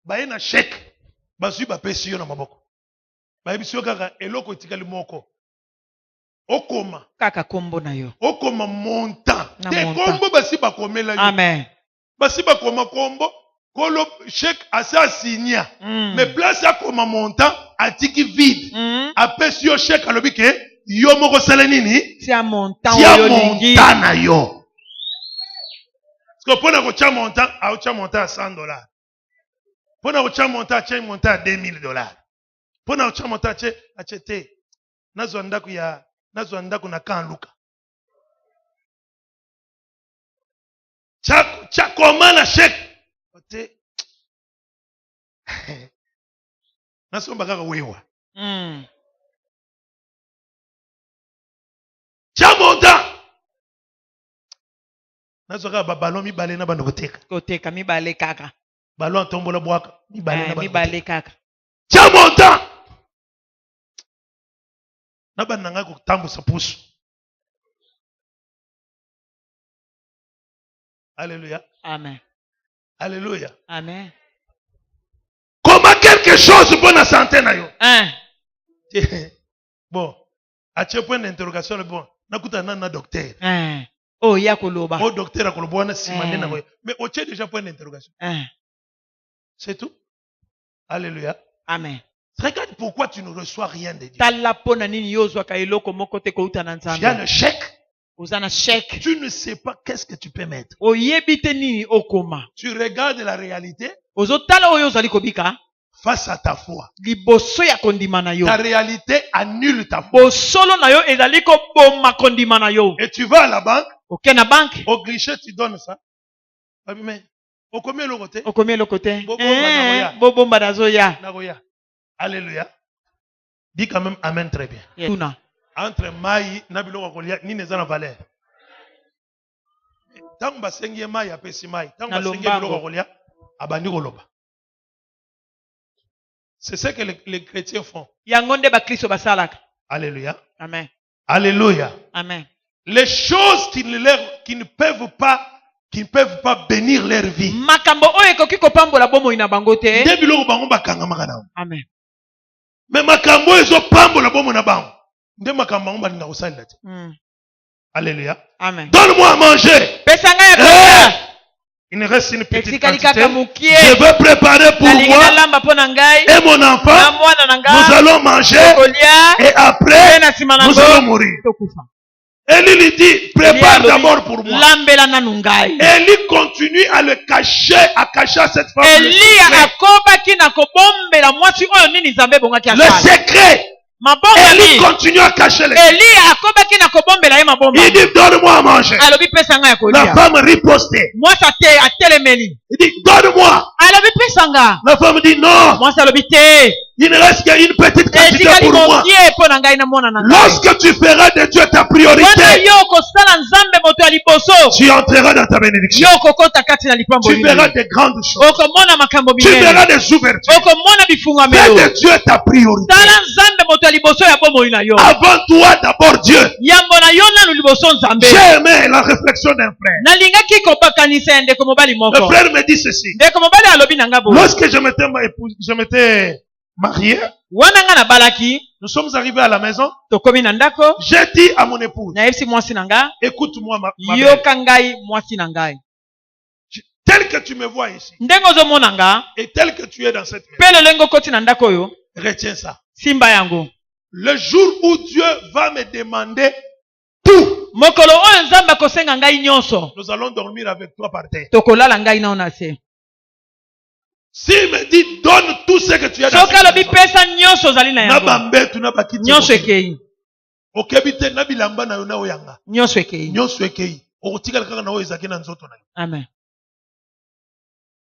Ba yena chèque. Basi ba pesi yo na maboko. Ba yebi yo kaka eloko etikali moko. Okoma. Kaka kombo na yo. Okoma montant. Na Te montant. kombo basi ba komela yo. Amen. Basi ba koma kombo. Kolo chèque asa signa. Mm. Mais place à comme montant atiki vide. Mm. Après si yo chèque alobi ke yo moko sala nini? Tia montant Tia oyo lingi. montant na yo. Parce que pona ko tia montant, a tia montant à $100. Pona ko tia montant à $2000. Pona ko tia montant a te. Nazo ndaku na kan luka. Tia comment na chèque? Ote. Nasomba kaka wewa. Mm. Tia montant. Nazoka ba ballon mibale na bando koteka. Koteka mibale kaka. Ballon tombola bwaka mibale na bando. Mibale kaka. Tia montant. Na bando nanga ko tambusa pusu. Alléluia. Amen. Alléluia. Amen. Comment quelque chose pour la santé na yo? Bon, à ce point d'interrogation le bon. Nakuta na docteur. Oh ya koloba. Oh docteur a koloba na simane na yo. Mais au tient déjà point d'interrogation. C'est tout. Alléluia. Amen. Regarde pourquoi tu ne reçois rien de Dieu. Tala pona nini yozwa ka eloko moko te ko uta na Tu as nzambe. le chèque. Uzana chèque. Tu ne sais pas qu'est-ce que tu peux mettre. Oyebite nini okoma. Tu regardes la réalité Ozotala oyo ozali kobika. face à ta foi. Liboso ya kondima na yo. Ta réalité annule ta foi. Bosolo na yo ezali ko boma kondima na yo. Et tu vas à la banque. Ok na banque. Au guichet, tu donnes ça. Mais au combien le côté? Okomi le côté. Bobomba na goya. Bobomba na zoya. Nagoya. Alléluia. Dis quand même Amen très bien. Tuna. Entre Maï, Nabilo Wakolia, ni ne zana valeur. Tant que sengi Maï a pesi Maï. Tant que sengi Bilo Wakolia, abandi koloba. C'est ce que les chrétiens font. Yangonde ba Kristo basalaka. Alléluia. Amen. Alléluia. Amen. Les choses qui ne peuvent pas bénir leur vie. Makambo oyo ekoki kopambola bomoi na bango te. Nde biloko bango bakangamaka na. Amen. Mais makambo ezo pambola bomoi na bango. Nde makambo bango balinga kosalela te. Alléluia. Amen. Donne-moi à manger. Pesanga ya kolia. Il ne reste une petite Etikali quantité. kaka mukie. Je veux préparer pour moi lamba pona ngai. et mon enfant. Na mwana na ngai. Nous allons manger Kolia. et après Na sima na nous allons mourir. tokufa. Élie lui dit, prépare d'abord pour moi. Lambela na nungai. Élie continue à le cacher, à cacher à cette femme. Elia akobaki na kobombela mwasi oyo nini Nzambe bongaki Le asala. secret. Mabomba Élie ni. continue à cacher les. Elia akobaki na kobombela ye mabomba. Il dit, donne-moi à manger. Alobi pesanga ya La kolia. femme ripostait. Mwasi atelemeli. Il dit, donne-moi. Alobi pesanga. La femme dit, non. Mwasi alobi te. Il ne reste qu'une petite quantité Etikali pour moi. mokie pona ngai na mwana na ngai. Lorsque tu feras de Dieu ta Wana priorité, yo kosala Nzambe moto ya liboso. tu entreras dans ta bénédiction. Yo kokota kati na lipambo Tu lino. verras de grandes choses. Okomona makambo Tu verras minene. des ouvertures. Okomona Fais bifungamelo. de Dieu ta priorité. Tala Nzambe moto ya liboso ya bomoi na yo. Avant toi, d'abord Dieu. Yambo na yo nanu liboso Nzambe. J'ai aimé la réflexion d'un frère. Nalingaki kobakanisa ya ndeko mobali Le moko. frère me dit ceci. Ndeko mobali alobi na nga boye. Lorsque je m'étais marié, Wana nga na balaki, nous sommes arrivés à la maison. tokomi na ndako, J'ai dit à mon épouse, nayebisi mwasi na nga, écoute-moi ma belle. yoka ngai mwasi na ngai. Tel que tu me vois ici, Ndenge ozomona nga, et tel que tu es dans cette maison, pe lolenge okoti na ndako oyo, retiens ça. simba yango. Le jour où Dieu va me demander tout, Mokolo oyo Nzambe akosenga ngai nyonso, nous allons dormir avec toi par terre. tokolala ngai nao na se. S'il me dit, donne tout ce que tu as dans Soki cette alobi maison, pesa nyonso ozali na na yango, bambetu na bakiti nyonso ekei, okebite na bilamba na yo na oyanga nyonso ekei. nyonso ekei okotikala kaka na oyo ezalaki na nzoto na yo. Amen.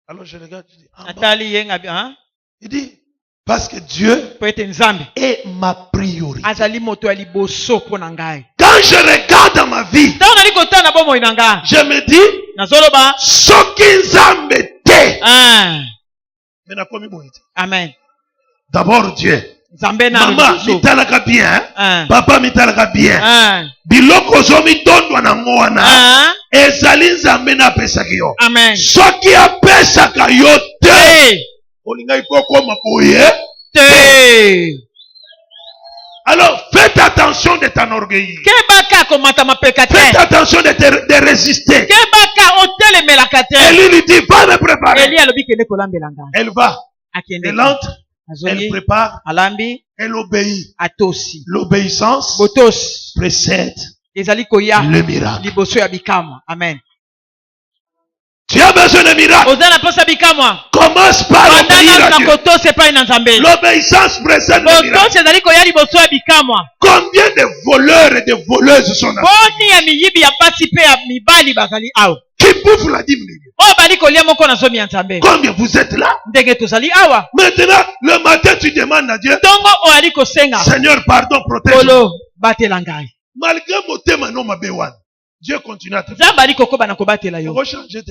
Alors je regarde, je dis, ah bon? Atali yenga bi, Il dit, parce que Dieu po ete Nzambe est ma priorité. azali moto ya liboso po na ngai. Quand je regarde dans ma vie, Ntango nali kotana bomoi na ngai, je me dis, nazoloba soki nzambe te. ah, amen. D'abord Dieu. Nzambe na Maman, liboso. mitalaka bien. Ah. Papa, mitalaka bien. Ah. Biloko zomi tondwa na ngwana. Ah. Ezali nzambe na pesaka yo. Amen. Soki apesaka yo te. Hey. Olinga ikokoma boye. Te. Alors, faites attention de t'enorgueillir. Kebaka komata mapeka te. Faites attention de résister. Kebaka otelemelaka te. Élie lui dit, va me préparer. Eli alobi kende kolambela ngai. Elle va. Akende. Elle entre. Elle Azongi. prépare. Alambi. Elle obéit. Atosi. L'obéissance Botos. précède Ezali koya. le miracle. Liboso ya bikamwa. Amen. Tu as besoin de miracle. Ozana posa bikamwa. Commence par obéir à Bandana Dieu. koto sepa ina nzambe. L'obéissance précède le miracle. Botos ezali koya liboso ya bikamwa. Combien de voleurs et de voleuses sont là Boni ya miyibi ya pasi pe ya mibali bazali awa. qui bouffent la dîme de Dieu? Oh bali kolia moko na zomi ya nzambe. Combien vous êtes là? Ndenge tozali awa. Maintenant, le matin, tu demandes à Dieu, Tongo oyali kosenga. Seigneur, pardon, protège-moi. Kolo batela ngai. Malgré mon thème, non, ma béwan. Dieu continue à te faire. Nzambe ali kokoba na kobatela yo. Rechange.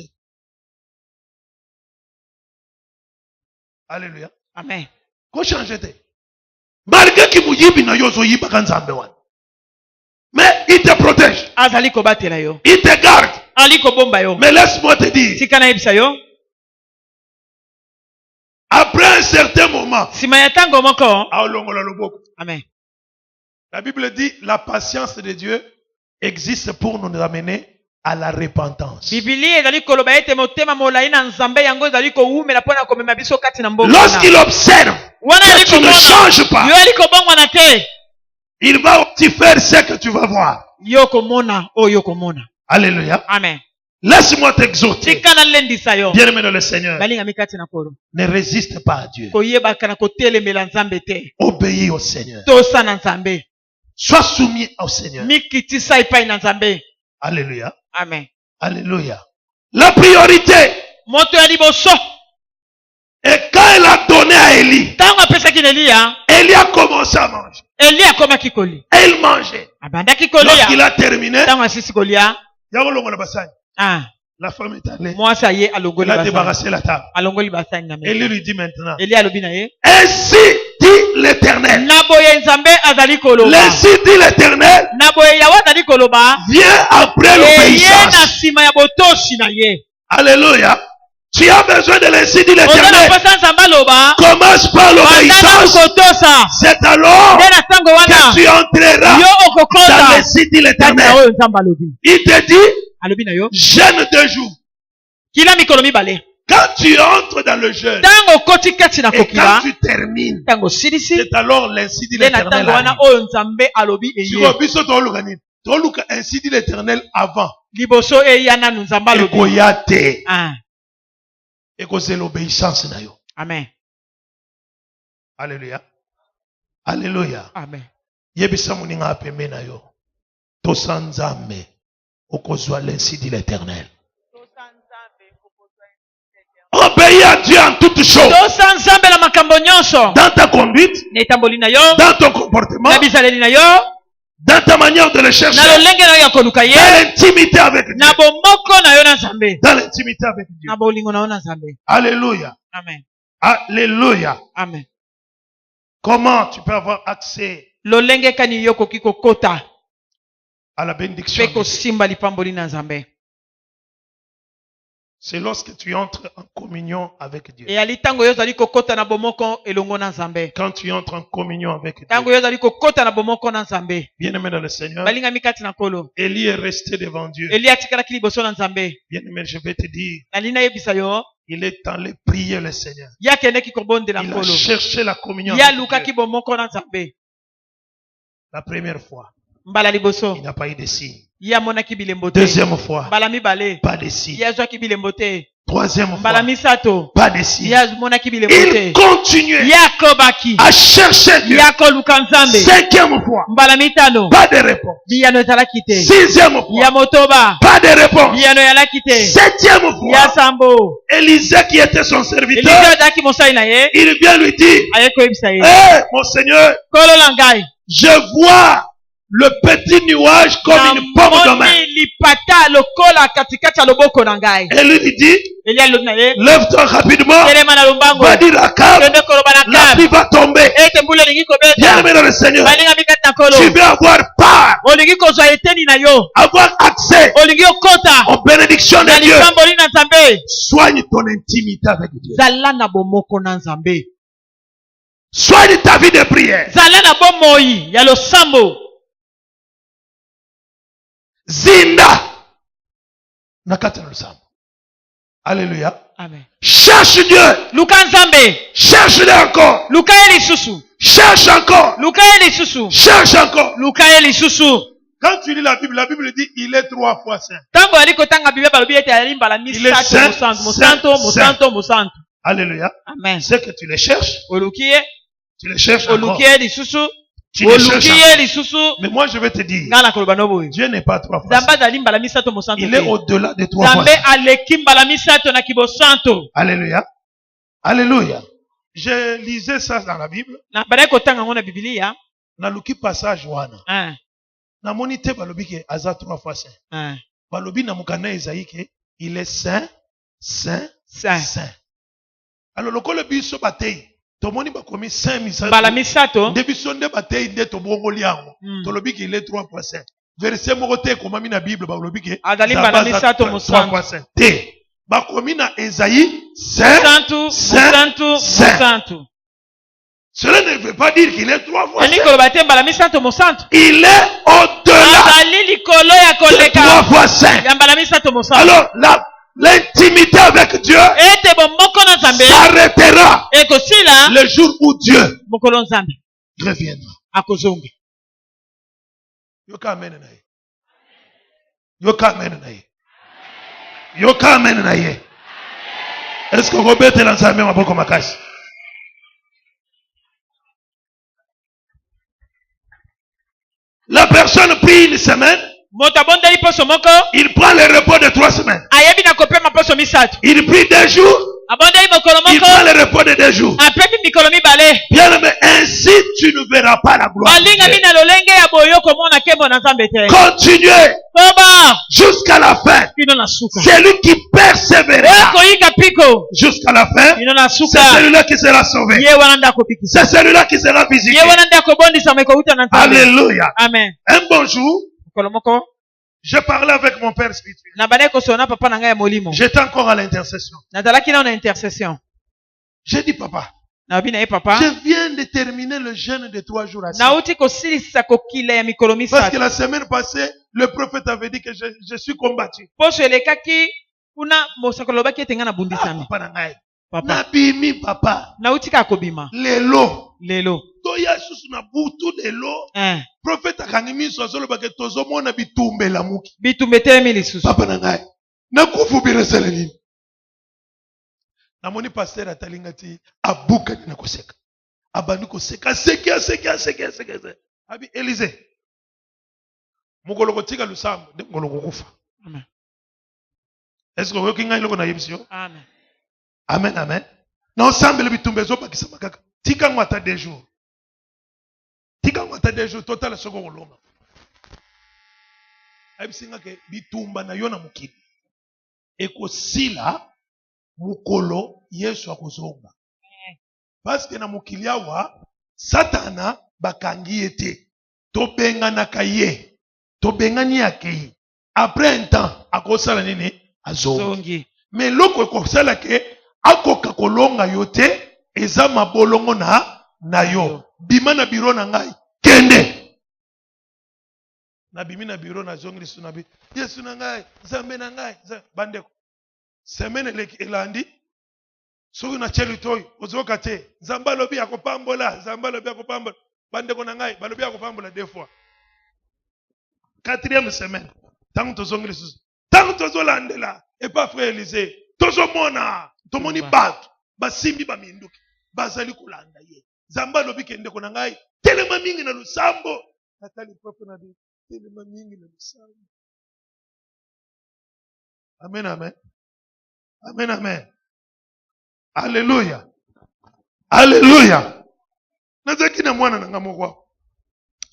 Alléluia. Amen. Rechange. Malgré qu'il mouyibi na yozo yiba kanzambe wan. Mais il te protège. Azali kobatela yo. Il te garde. Ali kobomba yo. Mais laisse-moi te dire, Sika na yebisa yo. après un certain moment, Sima ya tango moko. aolongola loboko. Amen. La Bible dit, la patience de Dieu existe pour nous amener à la repentance. Biblia ezali koloba ete motema molai na nzambe yango ezali kowumela pona komema biso kati na mbongo. Lorsqu'il observe que tu ne changes pas, Yo ali kobongwa na te. il va aussi faire ce que tu vas voir. Yo komona oyo komona. Alléluia. Amen. Laisse-moi t'exhorter. Tika na lendisa yo. Bien-aimé dans le Seigneur, Balinga mikati na kolo. ne résiste pas à Dieu. Koyebaka na kotelemela nzambe te. Obéis au Seigneur. Tosa na nzambe. Sois soumis au Seigneur. Mikitisa epai na nzambe. Alléluia. Amen. Alléluia. La priorité. Moto ya liboso. Et quand elle a donné à Élie, Tango apesaki na Elia, Élie a commencé à manger. Elia akomaki kolia. Et il mangeait. Abandaki Lorsqu'il kolia. a terminé, Tango asisi kolia. Ah, la femme est allée. mwasi aye Elle alongoli a basani. débarrassé la table. Alongoli basani na Élie mesa. lui dit maintenant, Elia alobi na ye. ainsi dit l'Éternel. Na boye nzambe azali koloba. Ainsi dit l'Éternel. Na boye yawe azali koloba. Viens après Eye na l'obéissance. sima ya botoshi na ye. Alléluia. Tu as besoin de l'ainsi dit Ozana l'Éternel. posa nzambe aloba. Commence par Bandana l'obéissance. kotosa. C'est alors Nde na tango wana. que tu entreras Yo dans okokota. l'ainsi dit Kati na l'Éternel. oyo nzambe alobi. Il te dit, Alobi na yo. jeûne 2 jours. Kila mikolo mibale. Quand tu entres dans le jeûne Tango koti kati na et quand kokila. tu termines, Tango silisi. c'est alors l'ainsi dit Nde na l'Éternel. tango wana arrive. oyo nzambe alobi Tu eye. vois, biso toluka nini? Toluka ainsi dit l'Éternel avant. Liboso eya nanu nzambe alobi. Ekoyate. Ah, C'est l'obéissance na yo. amen. Alléluia. Alléluia. Amen. Yebisa muninga apembe na yo. Tosa nzambe okozwa l'ainsi dit l'Éternel. Obéis à Dieu en toutes choses. Tosa nzambe na makambo nyonso. Dans ta conduite, Na etamboli na yo. dans ton comportement, Na bizaleli na yo. dans ta manière de le chercher, Na lolenge na yo ya koluka ye. dans l'intimité avec Na Dieu. bomoko na yo na nzambe. Dans l'intimité avec Dieu. Na bolingo na yo na nzambe. Alléluia. Amen. Alléluia. Amen. Comment tu peux avoir accès Lolenge kani yo koki kokota. à la bénédiction Pe de Dieu? kosimba lipamboli na nzambe. C'est lorsque tu entres en communion avec Dieu. E ali tango yo zali kokota na bomoko elongo na nzambe. Quand tu entres en communion avec Tango Dieu, yo zali kokota na bomoko na nzambe. bien-aimé dans le Seigneur, Balinga mikati na kolo. Élie est resté devant Dieu. Eli atikalaki liboso na nzambe. Bien-aimé, je vais te dire, Nalina yebisa yo. il est allé prier le Seigneur. Ya kendeki kobondela Il a nkolo. cherché la communion Ya avec lukaki Dieu. bomoko na nzambe. La première fois, Mbala liboso. il n'a pas eu de signe. Ya monaki bilembo te. Deuxième fois, Mbala mibale. pas de signe. Ya zwaki bilembo te. Troisième Mbala fois, misato. pas de signe. Ya monaki bilembo Il te. continuait Ya kobaki. à chercher Dieu. Ya koluka nzambe. Cinquième fois, Mbala mitano. pas de réponse. Biyano ezalaki te. Sixième Ya fois, motoba. pas de réponse. Biyano ezalaki te. Septième Ya fois, sambo. Élisée qui était son serviteur, Elisa azalaki mosali na ye. il vient lui dire, Aye koyebisa ye. hé, mon Seigneur, Kolo na ngai. Je vois le petit nuage comme une pomme de main. Et lui dit, lève-toi rapidement, va dire à Akab, la pluie va tomber. Bien-aimé dans le Seigneur, tu veux avoir part, avoir accès aux bénédictions de Dieu. Soigne ton intimité avec Dieu. Soigne ta vie de prière. Zinda. Alléluia. Amen. Cherche Dieu. Cherche-le encore. Cherche encore. Cherche encore. Quand tu lis la Bible dit il est 3 fois saint. Il est saint. Alléluia. Amen. C'est que tu les cherches. Tu les cherches encore. Tu les cherches encore. Mais moi je vais te dire, Dieu n'est pas 3 fois saint. Il est au-delà de 3 fois saint. Alléluia. Alléluia. Je lisais ça dans la Bible. Na luki passage wana. Na monite balobi ke aza 3 fois saint. Balobi na mukana Esaïe ke il est saint, saint, saint. Alors lokolo biso batei tomoni bakomi saint misato. Debiso nde batei nde tobongoli yango. Tolobi ke il est 3 fois saint. Verset moko te komami na Bible balobi ke azali balamisato 3 fois saint. Te bakomi na Esaïe saint, saint, saint. Cela ne veut pas dire qu'il est 3 fois saint. Il est au-delà de 3 fois saint. Alors, l'intimité avec Dieu s'arrêtera le jour où Dieu reviendra. Yoka amen na ye. Yoka amen na ye. Yoka amen na ye. Est-ce que Robert est l'ensemble maboko makasi? La personne prie une semaine. Il prend le repos de 3 semaines. Il prie 2 jours. Il prend le repos de 2 jours. Bien aimé, ainsi tu ne verras pas la gloire de Dieu. Continuez jusqu'à la fin. Celui qui persévérera jusqu'à la fin, c'est celui-là qui sera sauvé. C'est celui-là qui sera visité. Alléluia. Amen. Un bon jour, je parlais avec mon père spirituel. J'étais encore à l'intercession. J'ai dit, papa, je viens de terminer le jeûne de 3 jours à 6. Parce que la semaine passée, le prophète avait dit que je suis combattu. Papa. Nabimi papa. Lelo. Toya susu na butu lelo. Prophète akanimi sozolo bake tozomo na bitumbe la muki. Bitumbe temi lisusu. Papa na ngai. Na kufu biresele nini. Na moni pasteur atalingati abuka na koseka. Abandi koseka seki. Abi Élysée. Mukolo kotika lusambo de ngolo kokufa. Amen. Est-ce que vous avez loko na yebisio? Amen. Amen, amen. Non, semble bitumbe zo bakisa makaka. Tika ngwata 2 jours. Tika ngwata 2 jours total soko koloma. Abisinga ke bitumba na yona mukili. Ekosila mukolo Yesu akozonga. Parce que na mukili awa Satana bakangi ete. Tobengana kaye. Tobengani akei. Après un temps akosala nini azongi. Mais loko ekosala ke akoka kolonga yote eza mabolongo na yo. Bima na biro na ngai kende. Na bimi na biro na zongi lisu na bi. Yesu na ngai, Zambe na ngai, bandeko. Semene elandi. Soki na chelu toy, ozoka te. Zamba lobi akopambola, bandeko na ngai, balobi akopambola 2 fois. 4e semaine. Tangu tozongi lisu. Tangu tozolandela, et pas frère Élisée. Tozomona, tomoni bato, basimbi baminduki, bazali kolanda ye. Zamba lobi kende ko na ngai, telema mingi na lusambo. Natali profe na bi, telema mingi na lusambo. Amen, amen. Amen, amen. Alléluia. Alléluia. Nazaki na mwana na ngamoko.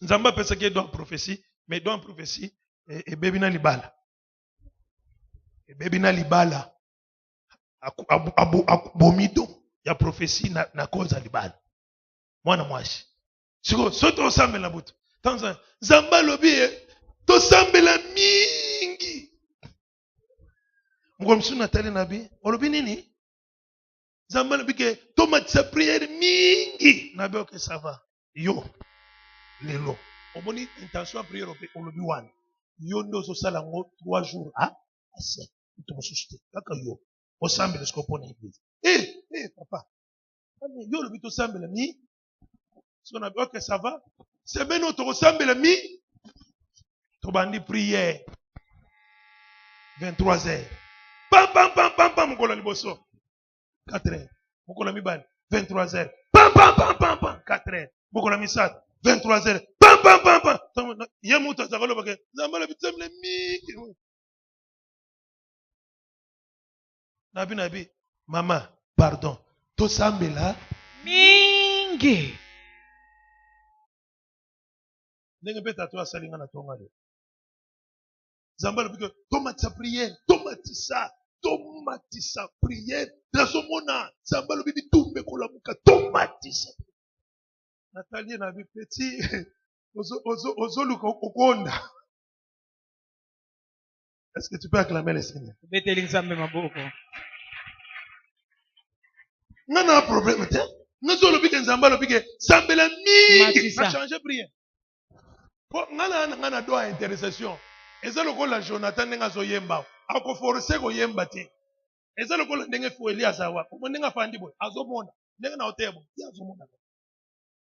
Nzamba pesa qui est dans prophétie, mais dans prophétie, et bébina libala. Et bébina libala. Bomido, il y a prophétie na cause à libala. Moi na mwashi. Siko, soto osambe la butu. Tanzan, Zamba lobi, to sambe la mingi. Mkomsu natale nabi, olobi nini? Zamba lobi ke, to matisa prière mingi. Nabi ok, ça va. Yo, lelo. Omoni intention à prière olobi wan. Yo ndo so salango 3 jours. Ah, assez. Ito mosuste. Kaka yo. Osambe le skopone église. Papa. Yo lobi to sambe la mingi. Si on a dit, ok, ça va. C'est bien notre ressemble la mi. Tobandi prière. 23h. Pam, pam, pam, pam, pam, mon liboso. 4h. Mon mi ban. 23h. Pam, pam, pam, pam, pam. 4h. Mon mi sat. 23h. Pam, pam, pam, pam. Yemouta, ça va le baguette. Zambala bitem le mi. Nabi. Maman, pardon. To sambe la. Mingi. Ndenge pe tato asalinga na tonga de. Zambala biko tomatisa prière, tomatisa prière. Nazomona Zambala bibi tumbe kola muka tomatisa. Nathalie na bi petit ozo luka okonda. Est-ce que tu peux acclamer le Seigneur? Beteli nzambe maboko. Ngana problème te. Nazo lobike Zambala bike sambela mingi. Na changer prière. Ngana doa intercession. Eza lokola Jonathan ndenga zo yemba. Ako forcer ko yemba te. Eza lokola ndenge fu Elias awa. Ko ndenga fandi boy. Azomona. Ndenga na otebo. Ya azomona.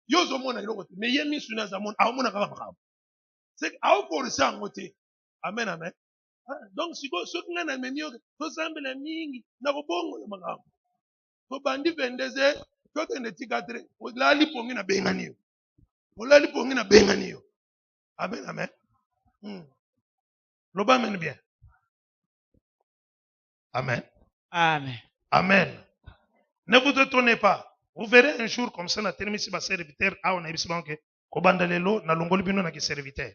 Yo zomona iloko te. Mais yemi suna zamona. Azomona kaka makabo. C'est au forcer ngote. Amen amen. Donc siko soki ngana memio to sambela mingi na ko bongo na makabo. To bandi vendeze to tende tikatre. Olali pongi na bengani. Olali pongi na bengani. Amen, amen. L'oba amen bien. Amen. Amen. Amen. Ne vous détonnez pas. Vous verrez un jour comme ça, na termisi ba serviteur, on a bisban que kobanda lelo na longoli bino na ki serviteur.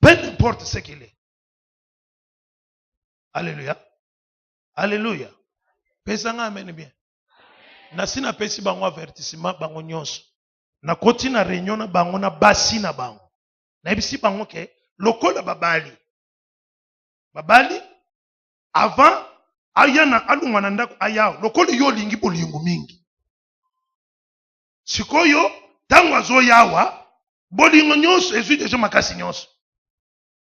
Peu importe ce qu'il est. Alléluia. Alléluia. Pesanga amen bien. Na sina pesi bango avertissement bango nyonso. Na koti na réunion na bango na basi na bango. Na ebisi bango ke lokola babali avant ayana alungwa na ndako ayao lokola yo lingi bolingo mingi sikoyo tango azo yawa bolingo nyonso ezwi deja makasi nyonso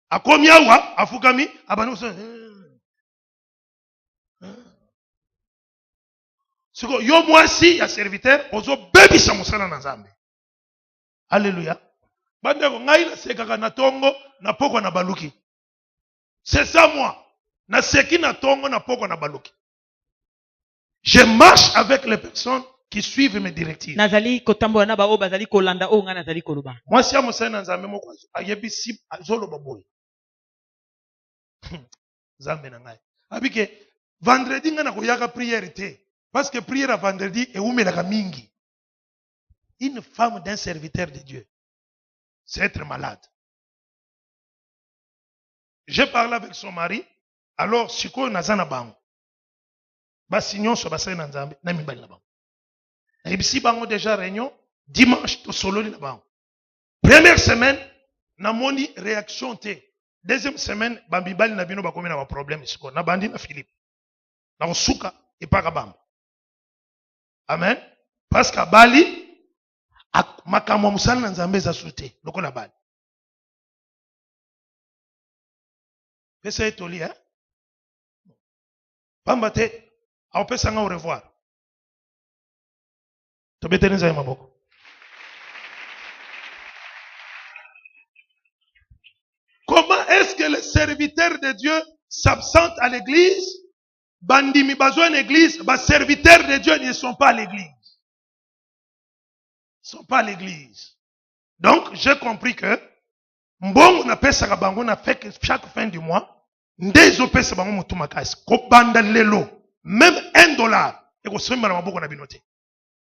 akomi awa afukami abano sikoyo yo mwasi ya serviteur ozo bebisa mosala na Nzambe. Alléluia. Bandeko ngai na sekaka na tongo na poko na baluki. C'est ça moi. Na seki na tongo na poko na baluki. Je marche avec les personnes qui suivent mes directives. Nazali kotambola na ba o bazali kolanda o nga nazali koloba. Moi si amosa na Nzambe moko ayebisi azolo baboy. Nzambe na ngai. Abike vendredi nga na koyaka prière te. Parce que prière à vendredi e umelaka mingi. Une femme d'un serviteur de Dieu, c'est être malade. J'ai parlé avec son mari, alors siko nazana bango. Basi nyonso basali na Nzambe na mibali na bango. Na ibisi bango déjà réunion dimanche to sololi na bango. Première semaine namoni réaction te. Deuxième semaine bambibali na bino bakomi na ba problème siko na bandi na Philippe. Na osuka epaka bamba. Amen. Parce que bali makambo musala na Nzambe za sute lokola bali. Pesa etoli pamba te au pesa nga au revoir. Tobeteni za maboko. Comment est-ce que les serviteurs de Dieu s'absentent à l'église? Bandimi besoin d'église, les serviteurs de Dieu ne sont pas à l'église. Ils ne sont pas à l'église. Donc, j'ai compris que mbongo na pesa ka bango na fait que chaque fin du mois, ndezo pesa bango mutu makasi. Ko banda lelo, même $1, et ko semba na maboko na binote.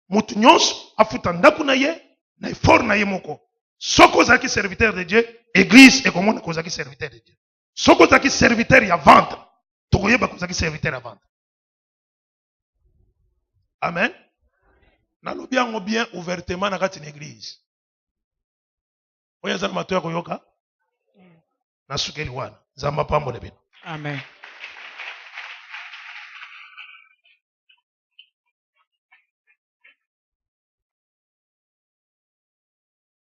Mutu nyonso afuta ndaku na ye, na effort na ye moko. Soko zaki serviteur de Dieu, église et comment kozaki serviteur de Dieu. Soko zaki serviteur ya vendre. Tokoyeba kozaki serviteur ya vendre. Amen. Nalobi yango bien ouvertement na kati na église. Oya zana matoya koyoka. Na sukeli wana. Zamba pambo le bino. Amen.